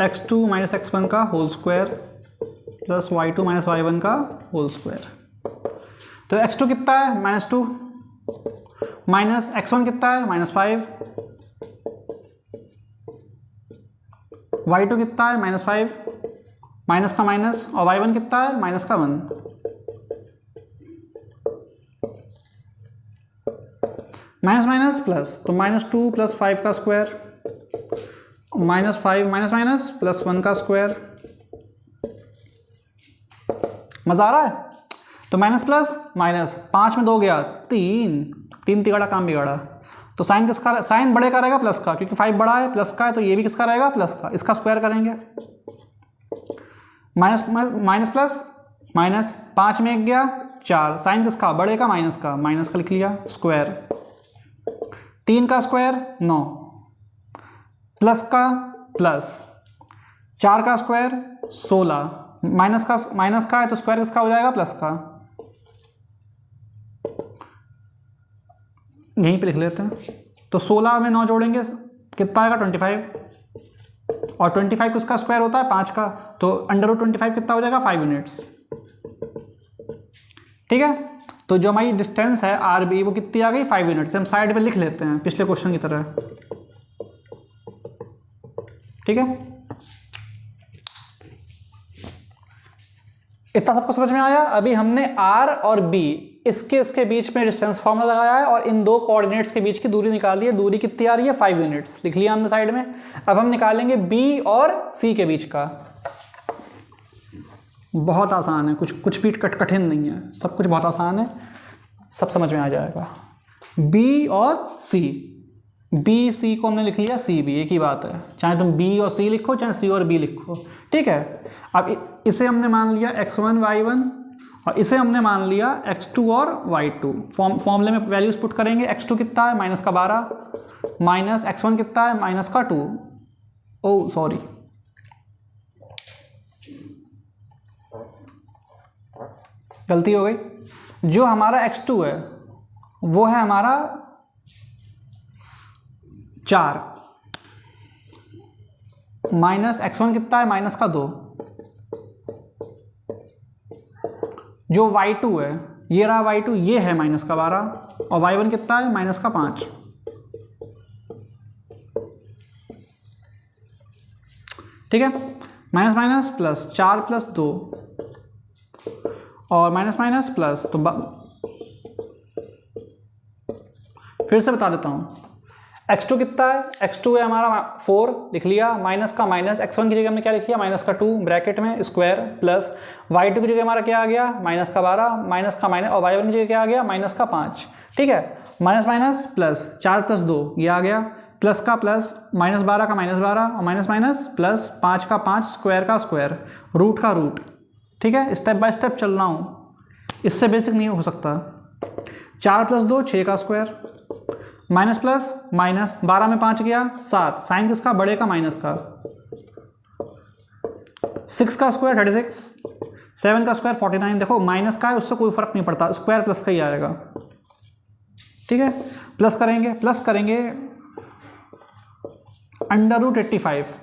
x2 - x1 का whole square plus y2 minus y1 का होल स्क्वायर। तो x2 कितना है -2 माइनस x1 कितना है -5, y2 कितना है -5 माइनस का माइनस, और y1 कितना है -1। माइनस माइनस प्लस, तो -2 प्लस 5 का स्क्वायर -5 माइनस माइनस प्लस 1 का स्क्वायर। मजा आ रहा है? तो माइनस प्लस माइनस, 5 में 2 गया 3 तिगड़ा काम बिगाड़ा। तो साइन किसका, साइन बड़े का रहेगा प्लस का, क्योंकि 5 बड़ा है प्लस का है, तो ये भी किसका रहेगा प्लस का। इसका स्क्वायर करेंगे, माइनस माइनस प्लस माइनस, 5 में 1 गया 4, साइन किसका बड़े का माइनस का लिख लिया स्क्वायर। 3 का स्क्वायर 9 प्लस का प्लस, 4 का स्क्वायर 16 माइनस का है, तो स्क्वायर किसका हो जाएगा प्लस का। यहीं पे लिख लेते हैं। तो 16 में 9 जोड़ेंगे कितना आएगा 25, और 25 किसका स्क्वायर होता है 5 का, तो √25 कितना हो जाएगा 5 यूनिट्स। ठीक है, तो जो हमारी डिस्टेंस है RB वो कितनी आ गई 5 यूनिट्स। हम साइड पे लिख लेते हैं पिछले क्वेश्चन की तरह। ठीक है, इतना सबको समझ में आया। अभी हमने R और B इसके बीच में डिस्टेंस फॉर्मूला लगाया है और इन दो कोऑर्डिनेट्स के बीच की दूरी निकाल ली है। दूरी कितनी आ रही है 5 यूनिट्स, लिख लिया हमने साइड में। अब हम निकालेंगे B और C के बीच का। बहुत आसान है, कुछ भी कठिन नहीं है, सब कुछ बहुत आसान है, सब समझ में आ जाएगा। B और C, B C को हमने लिख लिया C B, एक ही बात है, चाहे तुम B और C लिखो चाहे C और B लिखो। ठीक है, अब इसे हमने मान लिया x1 y1 और इसे हमने मान लिया x2 और y2। फॉर्मूले में वैल्यूज पुट करेंगे। x2 कितना है -12 माइनस x1 कितना है -2। ओह सॉरी, गलती हो गई। जो हमारा x2 है वो है हमारा 4 माइनस x1 कितना है -2। जो y2 है ये रहा y2, ये है -12 और y1 कितना है -5। ठीक है, माइनस माइनस प्लस 4 + 2 और माइनस माइनस प्लस, तो फिर से बता देता हूँ। x2 कितना है, x2 है हमारा 4 लिख लिया, माइनस का माइनस, x1 की जगह हमने क्या लिख लिया -2 ब्रैकेट में स्क्वायर प्लस y2 की जगह हमारा क्या आ गया -12 माइनस का माइनस, और y1 की जगह क्या आ गया -5। ठीक है, माइनस माइनस प्लस 4 + 2 ये आ गया, प्लस का प्लस, -12 का -12 और माइनस माइनस प्लस 5 का 5 स्क्वायर का स्क्वायर, रूट का रूट। ठीक है, स्टेप बाय स्टेप चल रहा हूँ, इससे बेसिक नहीं हो सकता। 4 + 2 6 का स्क्वायर, माइनस प्लस माइनस, 12 में 5 गया 7, साइन किसका बड़े का माइनस का, 6 का स्क्वायर 36, 7 का स्क्वायर 49। देखो माइनस का है उससे कोई फर्क नहीं पड़ता, स्क्वायर प्लस का ही आएगा। ठीक है, प्लस करेंगे √85।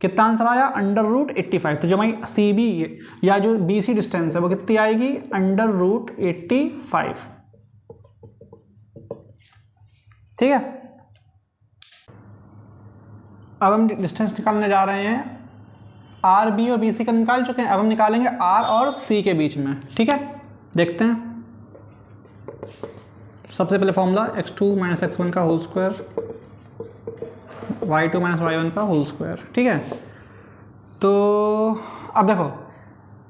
कितना आंसर आया √85। तो जो हमारी CB या जो BC डिस्टेंस है वो कितनी आएगी √85। ठीक है, अब हम डिस्टेंस निकालने जा रहे हैं। RB और BC का निकाल चुके हैं, अब हम निकालेंगे R और C के बीच में। ठीक है, देखते हैं। सबसे पहले फॉर्मूला x2 - x1 का होल स्क्वायर, y2 - y1 का होल स्क्वायर। ठीक है, तो अब देखो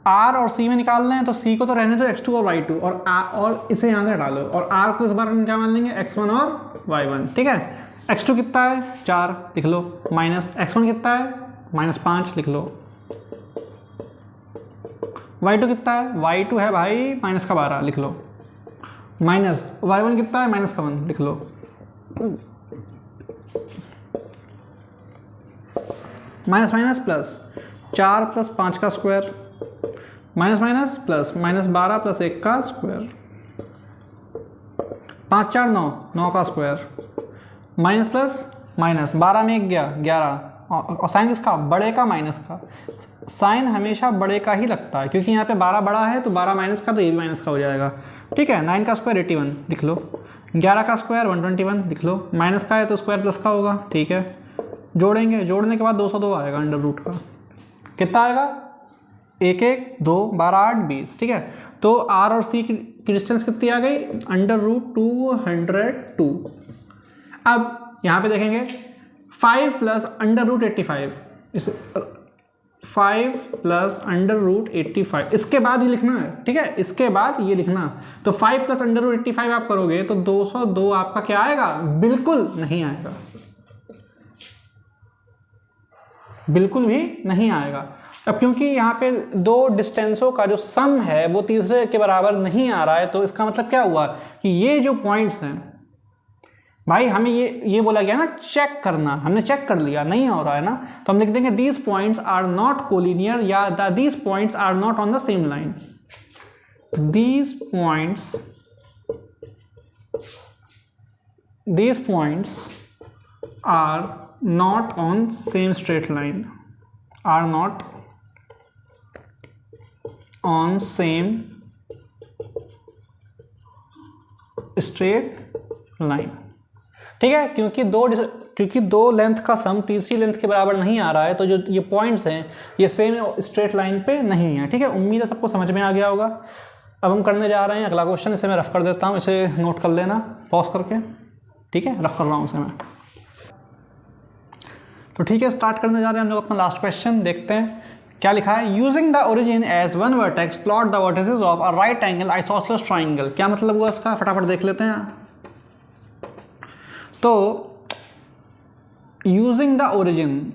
R और C में निकालना है, तो C को तो रहने दो x2 और y2 और इसे यहाँ से हटा लो, और R को इस बार हम क्या मान लेंगे x1 और y1। ठीक है, x2 कितना है 4 लिख लो, माइनस x1 कितना है -5 लिख लो, y2 कितना है, y2 है भाई -12 लिख लो, माइनस y1 कितना है -1 लिख लो, माइनस माइनस प्लस 4 + 5 का स्क्वायर, माइनस माइनस प्लस -12 + 1 का स्क्वायर, 5 4 9 9 का स्क्वायर, माइनस प्लस माइनस, 12 में 1 गया 11, और साइन किसका, बड़े का माइनस का। साइन हमेशा बड़े का ही लगता है क्योंकि यहाँ पे 12 बड़ा है तो 12 माइनस का तो ये भी माइनस का हो जाएगा। ठीक है, 9 का स्क्वायर 81 लिख लो, 11 का स्क्वायर 121 लिख लो, माइनस का है तो स्क्वायर प्लस का होगा। ठीक है, जोड़ेंगे, जोड़ने के बाद 202 आएगा अंडर रूट का। कितना आएगा, 1 1 2 12 8 20। ठीक है, तो आर और सी की डिस्टेंस कितनी आ गई, अंडर रूट 202। अब यहाँ पे देखेंगे 5 प्लस अंडर रूट 85, इस 5 प्लस अंडर रूट 85, इसके बाद ये लिखना है। ठीक है, इसके बाद ये लिखना, तो 5 प्लस अंडर रूट 85 आप करोगे तो 202 आपका क्या आएगा, बिल्कुल नहीं आएगा, बिल्कुल भी नहीं आएगा। अब क्योंकि यहाँ पे दो डिस्टेंसों का जो सम है वो तीसरे के बराबर नहीं आ रहा है, तो इसका मतलब क्या हुआ कि ये जो पॉइंट्स हैं भाई, हमें ये बोला गया ना चेक करना, हमने चेक कर लिया नहीं हो रहा है ना, तो हम लिख देंगे these points are not collinear या these points are not on the same line. These points are not on same straight line, are not on same straight line. ठीक है, क्योंकि दो लेंथ का सम तीसरी लेंथ के बराबर नहीं आ रहा है, तो जो ये पॉइंट्स हैं ये सेम स्ट्रेट लाइन पे नहीं है। ठीक है, उम्मीद है सबको समझ में आ गया होगा। अब हम करने जा रहे हैं अगला क्वेश्चन, इसे मैं रफ कर देता हूँ, इसे नोट कर लेना पॉज करके। ठीक है, रफ कर रहा हूँ इसे मैं। तो ठीक है, स्टार्ट करने जा रहे हैं हम लोग अपना लास्ट क्वेश्चन। देखते हैं क्या लिखा है। Using the origin as one vertex plot the vertices of a right angle isosceles triangle. क्या मतलब हुआ इसका, फटाफट देख लेते हैं। तो यूजिंग द ओरिजिन,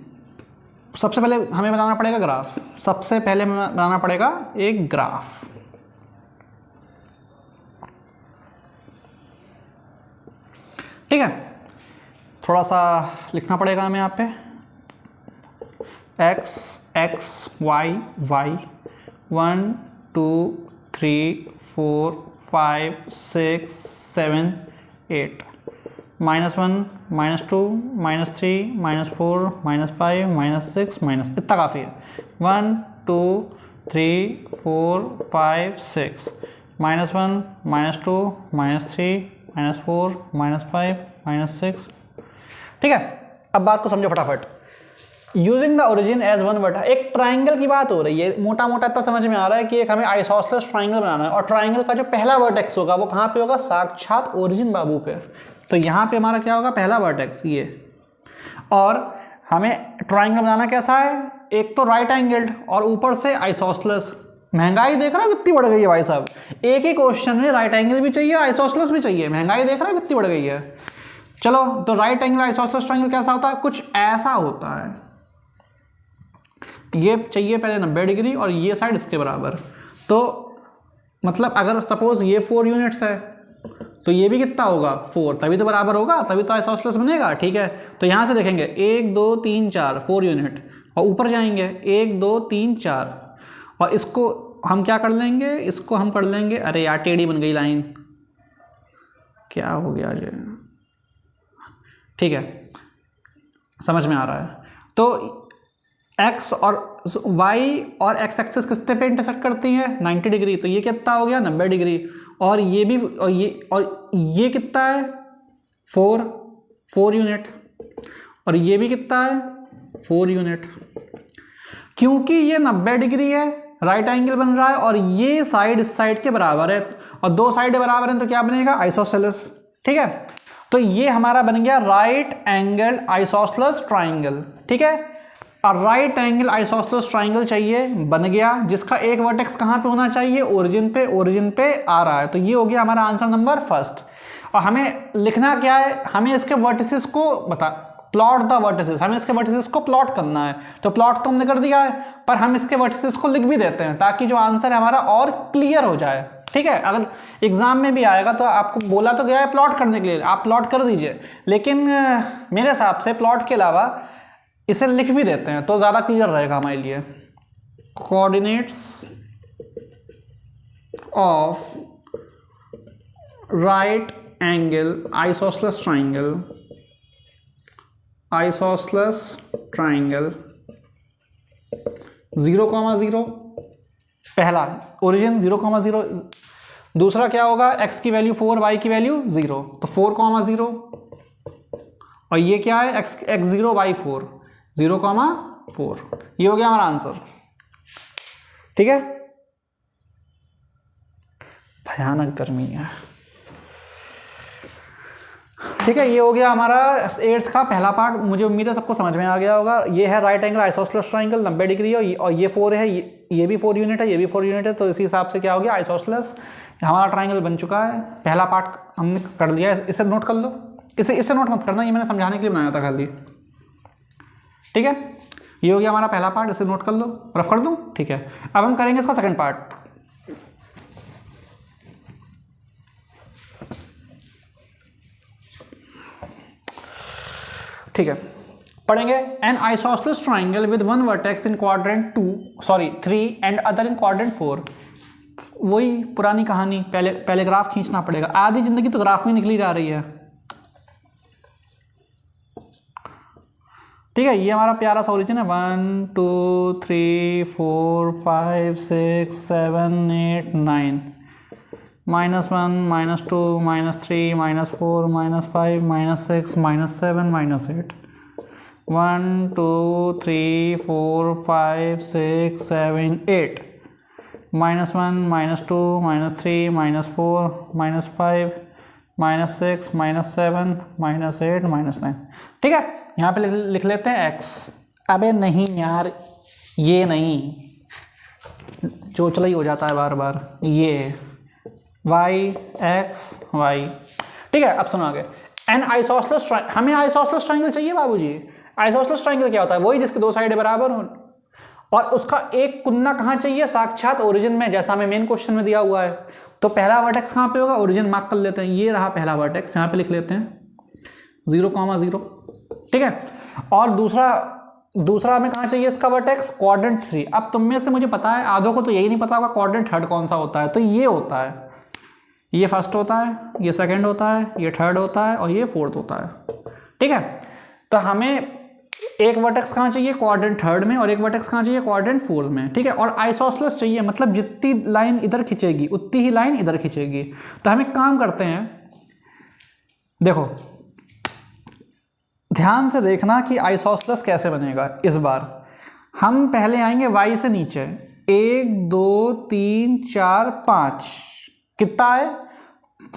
सबसे पहले हमें बनाना पड़ेगा ग्राफ, सबसे पहले हमें बनाना पड़ेगा एक ग्राफ। ठीक है, थोड़ा सा लिखना पड़ेगा हमें यहाँ पे, x x y y 1 2 3 4 5 6 7 8 -1 -2 -3 -4 -5 -6 minus, इतना काफ़ी है। 1 2 3 4 5 6 -1 -2 -3 -4 -5 -6। ठीक है, अब बात को समझो फटाफट। Using the origin as one vertex, एक ट्राइंगल की बात हो रही है, मोटा मोटा इतना समझ में आ रहा है कि एक हमें आइसोसेलेस ट्राइंगल बनाना है, और ट्राइंगल का जो पहला वर्टेक्स होगा वो कहाँ पे होगा, साक्षात ओरिजिन बाबू पे। तो यहाँ पे हमारा क्या होगा, पहला वर्टेक्स ये। और हमें ट्राइंगल बनाना कैसा है, एक तो राइट एंगल्ड और ऊपर से आइसोसेलेस। महंगाई देख रहा है कितनी बढ़ गई है भाई साहब, एक ही क्वेश्चन में राइट एंगल भी चाहिए आइसोसेलेस भी चाहिए। महंगाई देख रहा है कितनी बढ़ गई है। चलो, तो राइट एंगल आइसोसेलेस ट्राइंगल कैसा होता है, कुछ ऐसा होता है। ये चाहिए पहले 90 डिग्री और ये साइड इसके बराबर। तो मतलब अगर सपोज ये 4 यूनिट्स है तो ये भी कितना होगा, 4, तभी तो बराबर होगा, तभी तो आइसोसेलेस बनेगा। ठीक है, तो यहाँ से देखेंगे 1 2 3 4 4 यूनिट, और ऊपर जाएंगे 1 2 3 4, और इसको हम क्या कर लेंगे, इसको हम कर लेंगे, अरे यार टेढ़ी बन गई लाइन, क्या हो गया ये। ठीक है, समझ में आ रहा है। तो x और y और x एक्सिस कितने पे इंटरसेक्ट करती है, 90 डिग्री। तो ये कितना हो गया, 90 डिग्री। और ये भी, और ये कितना है, 4 यूनिट, और ये भी कितना है, 4 यूनिट। क्योंकि ये 90 डिग्री है, राइट एंगल बन रहा है, और ये साइड इस साइड के बराबर है, और दो साइड बराबर हैं तो क्या बनेगा, आइसोसेलेस। ठीक है, तो ये हमारा बन गया राइट एंगल आइसोसेलेस ट्राइंगल। ठीक है, और राइट एंगल आइसोसेलेस ट्राइंगल चाहिए, बन गया, जिसका एक वर्टेक्स कहाँ पे होना चाहिए, ओरिजिन पे। ओरिजिन पे आ रहा है, तो ये हो गया हमारा आंसर नंबर फर्स्ट। और हमें लिखना क्या है, हमें इसके वर्टिसेस को प्लॉट द वर्टिसेस, हमें इसके वर्टिसेस को प्लॉट करना है। तो प्लॉट तो हमने कर दिया है, पर हम इसके वर्टिसेस को लिख भी देते हैं ताकि जो आंसर है हमारा और क्लियर हो जाए। ठीक है, अगर एग्जाम में भी आएगा तो आपको बोला तो गया है प्लॉट करने के लिए, आप प्लॉट कर दीजिए, लेकिन मेरे हिसाब से प्लॉट के अलावा इसे लिख भी देते हैं तो ज़्यादा क्लियर रहेगा हमारे लिए। Coordinates of right angle isosceles triangle isosceles triangle 0,0, पहला ओरिजिन 0,0, दूसरा क्या होगा, x की वैल्यू 4, y की वैल्यू 0, तो 4,0, और ये क्या है, x0 y4 0,4, ये हो गया हमारा आंसर। ठीक है, भयानक गर्मी है। ठीक है, ये हो गया हमारा 8th का पहला पार्ट। मुझे उम्मीद है सबको समझ में आ गया होगा। ये है right angle isosceles triangle 90 degree है, और ये 4 है, ये भी 4 यूनिट है, ये भी 4 यूनिट है, तो इसी हिसाब से क्या हो गया, आइसोसेलेस हमारा ट्राइंगल बन चुका है। पहला पार्ट हमने कर लिया है, इसे नोट कर लो, इसे नोट मत करना, ये मैंने समझाने के लिए बनाया था खाली। ठीक है, ये हो गया हमारा पहला पार्ट, इसे नोट कर लो, रफ कर दूँ। ठीक है, अब हम करेंगे इसका सेकेंड पार्ट। ठीक है, पढ़ेंगे। N isosceles triangle with one vertex in quadrant 3 and other in quadrant 4। वही पुरानी कहानी, पहले ग्राफ खींचना पड़ेगा। आधी जिंदगी तो ग्राफ में निकली जा रही है। ठीक है, ये हमारा प्यारा सा ओरिजिन है। 1 2 3 4 5 6 7 8 9, -1 -2 -3 -4 -5 -6 -7 -8, 1 2 3 4 5 6 7 8, -1 -2 -3 -4 -5 -6 -7 -8 -9। ठीक है, यहाँ पे लिख लेते हैं x। अबे नहीं यार, ये नहीं, चोचला ही हो जाता है बार बार, ये y x y। ठीक है, अब सुनो आगे। एन आइसोसेलेस, हमें आइसोसेलेस ट्राइंगल चाहिए बाबूजी। आइसोसेलेस ट्राइंगल क्या होता है, वही जिसके दो साइडें बराबर हों, और उसका एक कुन्ना कहाँ चाहिए, साक्षात ओरिजिन में, जैसा हमें मेन क्वेश्चन में दिया हुआ है। तो पहला वर्टेक्स कहाँ पे होगा, ओरिजिन मार्क कर लेते हैं, ये रहा पहला वर्टेक्स, यहाँ पे लिख लेते हैं 0,0। ठीक है, और दूसरा हमें कहाँ चाहिए इसका वर्टेक्स, क्वाड्रेंट 3। अब तुम में से मुझे पता है आधों को तो यही नहीं पता होगा क्वाड्रेंट थर्ड कौन सा होता है, तो ये होता है, ये फर्स्ट होता है, ये सेकंड होता है, ये थर्ड होता है, और ये फोर्थ होता है। ठीक है, तो हमें एक वर्टेक्स कहाँ चाहिए, क्वाड्रेंट थर्ड में, और एक वर्टेक्स कहाँ चाहिए, क्वाड्रेंट फोर्थ में। ठीक है, और आइसोसेलेस चाहिए, मतलब जितनी लाइन इधर खींचेगी उतनी ही लाइन इधर खींचेगी। तो हम एक काम करते हैं, देखो ध्यान से देखना कि आइसोसेलेस कैसे बनेगा। इस बार हम पहले आएंगे y से नीचे, 1 2 3 4 5, कितना है,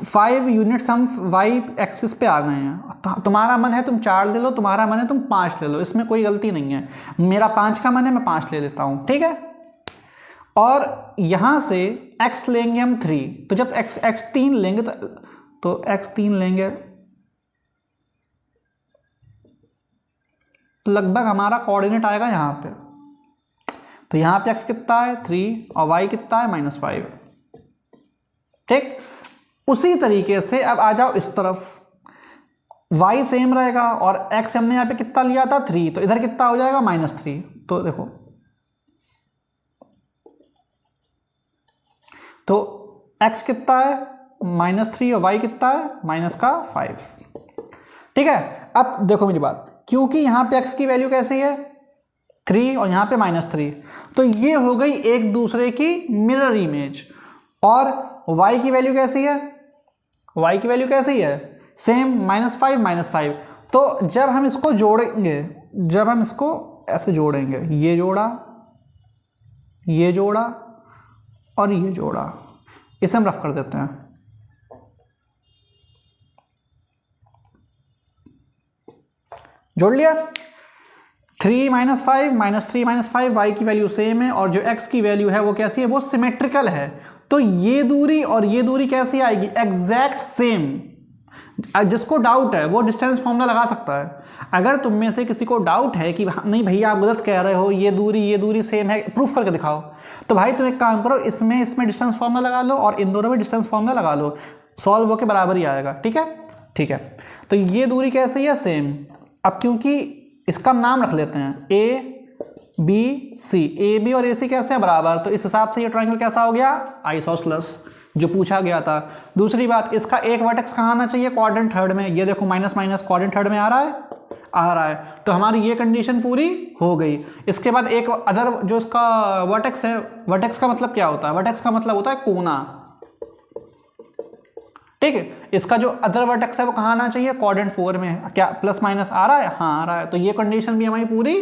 5 यूनिट्स हम y एक्सिस पे आ गए हैं। तुम्हारा मन है तुम 4 ले लो, तुम्हारा मन है तुम 5 ले लो, इसमें कोई गलती नहीं है। मेरा 5 का मन है, मैं 5 ले लेता हूँ। ठीक है, और यहाँ से x लेंगे हम 3, तो जब x 3 लेंगे तो x 3 लेंगे, लगभग हमारा कोऑर्डिनेट आएगा यहाँ पे। तो यहाँ पे x कितना है 3, और y कितना है -5। ठीक, उसी तरीके से अब आ जाओ इस तरफ, y सेम रहेगा, और x हमने यहाँ पे कितना लिया था 3, तो इधर कितना हो जाएगा -3। तो देखो, तो x कितना है -3, और y कितना है -5। ठीक है, अब देखो मेरी बात, क्योंकि यहाँ पे x की वैल्यू कैसी है 3, और यहाँ पे -3, तो ये हो गई एक दूसरे की मिरर इमेज। और y की वैल्यू कैसी है, y की वैल्यू कैसी है, सेम -5 -5। तो जब हम इसको जोड़ेंगे, जब हम इसको ऐसे जोड़ेंगे, ये जोड़ा, ये जोड़ा, और ये जोड़ा, इसे हम रफ कर देते हैं। जोड़ लिया, 3 -5 -3 -5, y की वैल्यू सेम है, और जो x की वैल्यू है वो कैसी है, वो सिमेट्रिकल है। तो ये दूरी और ये दूरी कैसी आएगी, एग्जैक्ट सेम। जिसको डाउट है वो डिस्टेंस फॉर्मूला लगा सकता है। अगर तुम में से किसी को डाउट है कि नहीं भैया आप गलत कह रहे हो, ये दूरी सेम है, प्रूफ करके दिखाओ, तो भाई तुम एक काम करो, इसमें डिस्टेंस फॉर्मूला लगा लो, और इन दोनों में डिस्टेंस फॉर्मूला लगा लो, सॉल्व होकर बराबर ही आएगा। ठीक है, ठीक है, तो ये दूरी कैसी है, सेम। अब क्योंकि इसका नाम रख लेते हैं A B C, A B और ए सी कैसे हैं, बराबर, तो इस हिसाब से ये ट्रायंगल कैसा हो गया, आइसोसेलेस, जो पूछा गया था। दूसरी बात, इसका एक वर्टेक्स कहाँ आना चाहिए, क्वाड्रेंट थर्ड में। ये देखो माइनस माइनस क्वाड्रेंट थर्ड में आ रहा है, आ रहा है, तो हमारी ये कंडीशन पूरी हो गई। इसके बाद एक अदर जो इसका वर्टेक्स है, वर्टेक्स का मतलब क्या होता है, वर्टेक्स का मतलब होता है कोना, ठीक है। इसका जो अदर वर्टेक्स है वो कहाँ आना चाहिए, क्वाड्रेंट 4 में। क्या प्लस माइनस आ रहा है, हाँ आ रहा है, तो ये कंडीशन भी हमारी पूरी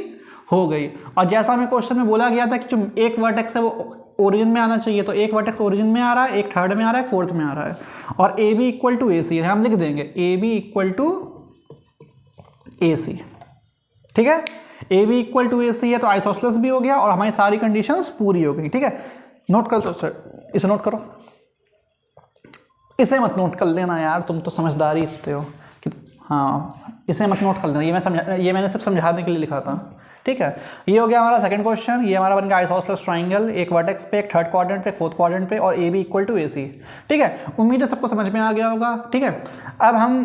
हो गई। और जैसा हमें क्वेश्चन में बोला गया था कि जो एक वर्टेक्स है वो ओरिजिन में आना चाहिए, तो एक वर्टेक्स ओरिजिन में आ रहा है, एक थर्ड में आ रहा है, एक फोर्थ में आ रहा है। और ए बी इक्वल टू ए सी है, हम लिख देंगे ए बी इक्वल टू ए सी, ठीक है। ए बी इक्वल टू ए सी है तो आइसोसेलेस भी हो गया और हमारी सारी कंडीशंस पूरी हो गई, ठीक है। नोट कर लो सर, इसे नोट करो, इसे मत नोट कर लेना यार, तुम तो समझदारी इतने हो कि हाँ, इसे मत नोट कर लेना, ये मैंने सिर्फ समझाने के लिए लिखा था, ठीक है। ये हो गया हमारा सेकंड क्वेश्चन। ये हमारा बन गया आइसोसेलेस ट्राइंगल, एक वर्टेक्स पे, एक थर्ड क्वाड्रेंट पे, एक फोर्थ क्वाड्रेंट पे, और ए बी इक्वल टू ए सी, ठीक है। उम्मीद है सबको समझ में आ गया होगा, ठीक है। अब हम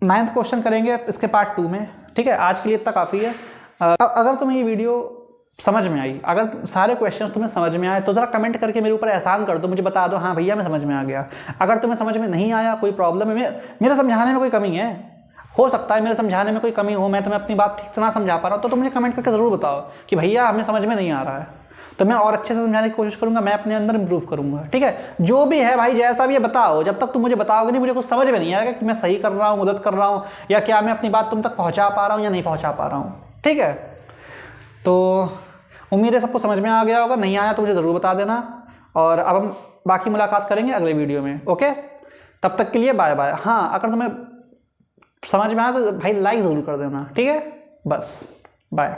9th क्वेश्चन करेंगे इसके पार्ट 2 में, ठीक है। आज के लिए इतना काफ़ी है। अगर तुम्हें ये वीडियो समझ में आई, अगर सारे क्वेश्चंस तुम्हें समझ में आए तो ज़रा कमेंट करके मेरे ऊपर एहसान कर दो, मुझे बता दो हाँ भैया मैं समझ में आ गया। अगर तुम्हें समझ में नहीं आया, कोई प्रॉब्लम है, मेरे समझाने में कोई कमी है, हो सकता है मेरे समझाने में कोई कमी हो, मैं तुम्हें अपनी बात ठीक से ना समझा पा रहा हूँ, तो तुम मुझे कमेंट करके ज़रूर बताओ कि भैया हमें समझ में नहीं आ रहा है, तो मैं और अच्छे से समझाने की कोशिश करूँगा, मैं अपने अंदर इंप्रूव करूँगा, ठीक है। जो भी है भाई, जैसा भी है बताओ, जब तक तुम मुझे बताओगे नहीं, मुझे कुछ समझ में नहीं आएगा कि मैं सही कर रहा हूँ, मदद कर रहा हूँ, या क्या मैं अपनी बात तुम तक पहुँचा पा रहा हूँ या नहीं पहुँचा पा रहा हूँ, ठीक है। तो उम्मीद है सबको समझ में आ गया होगा, नहीं आया तो मुझे ज़रूर बता देना। और अब हम बाकी मुलाकात करेंगे अगले वीडियो में, ओके। तब तक के लिए बाय बाय। हाँ, अगर तुम्हें समझ में आया तो भाई लाइक ज़रूर कर देना, ठीक है। बस बाय।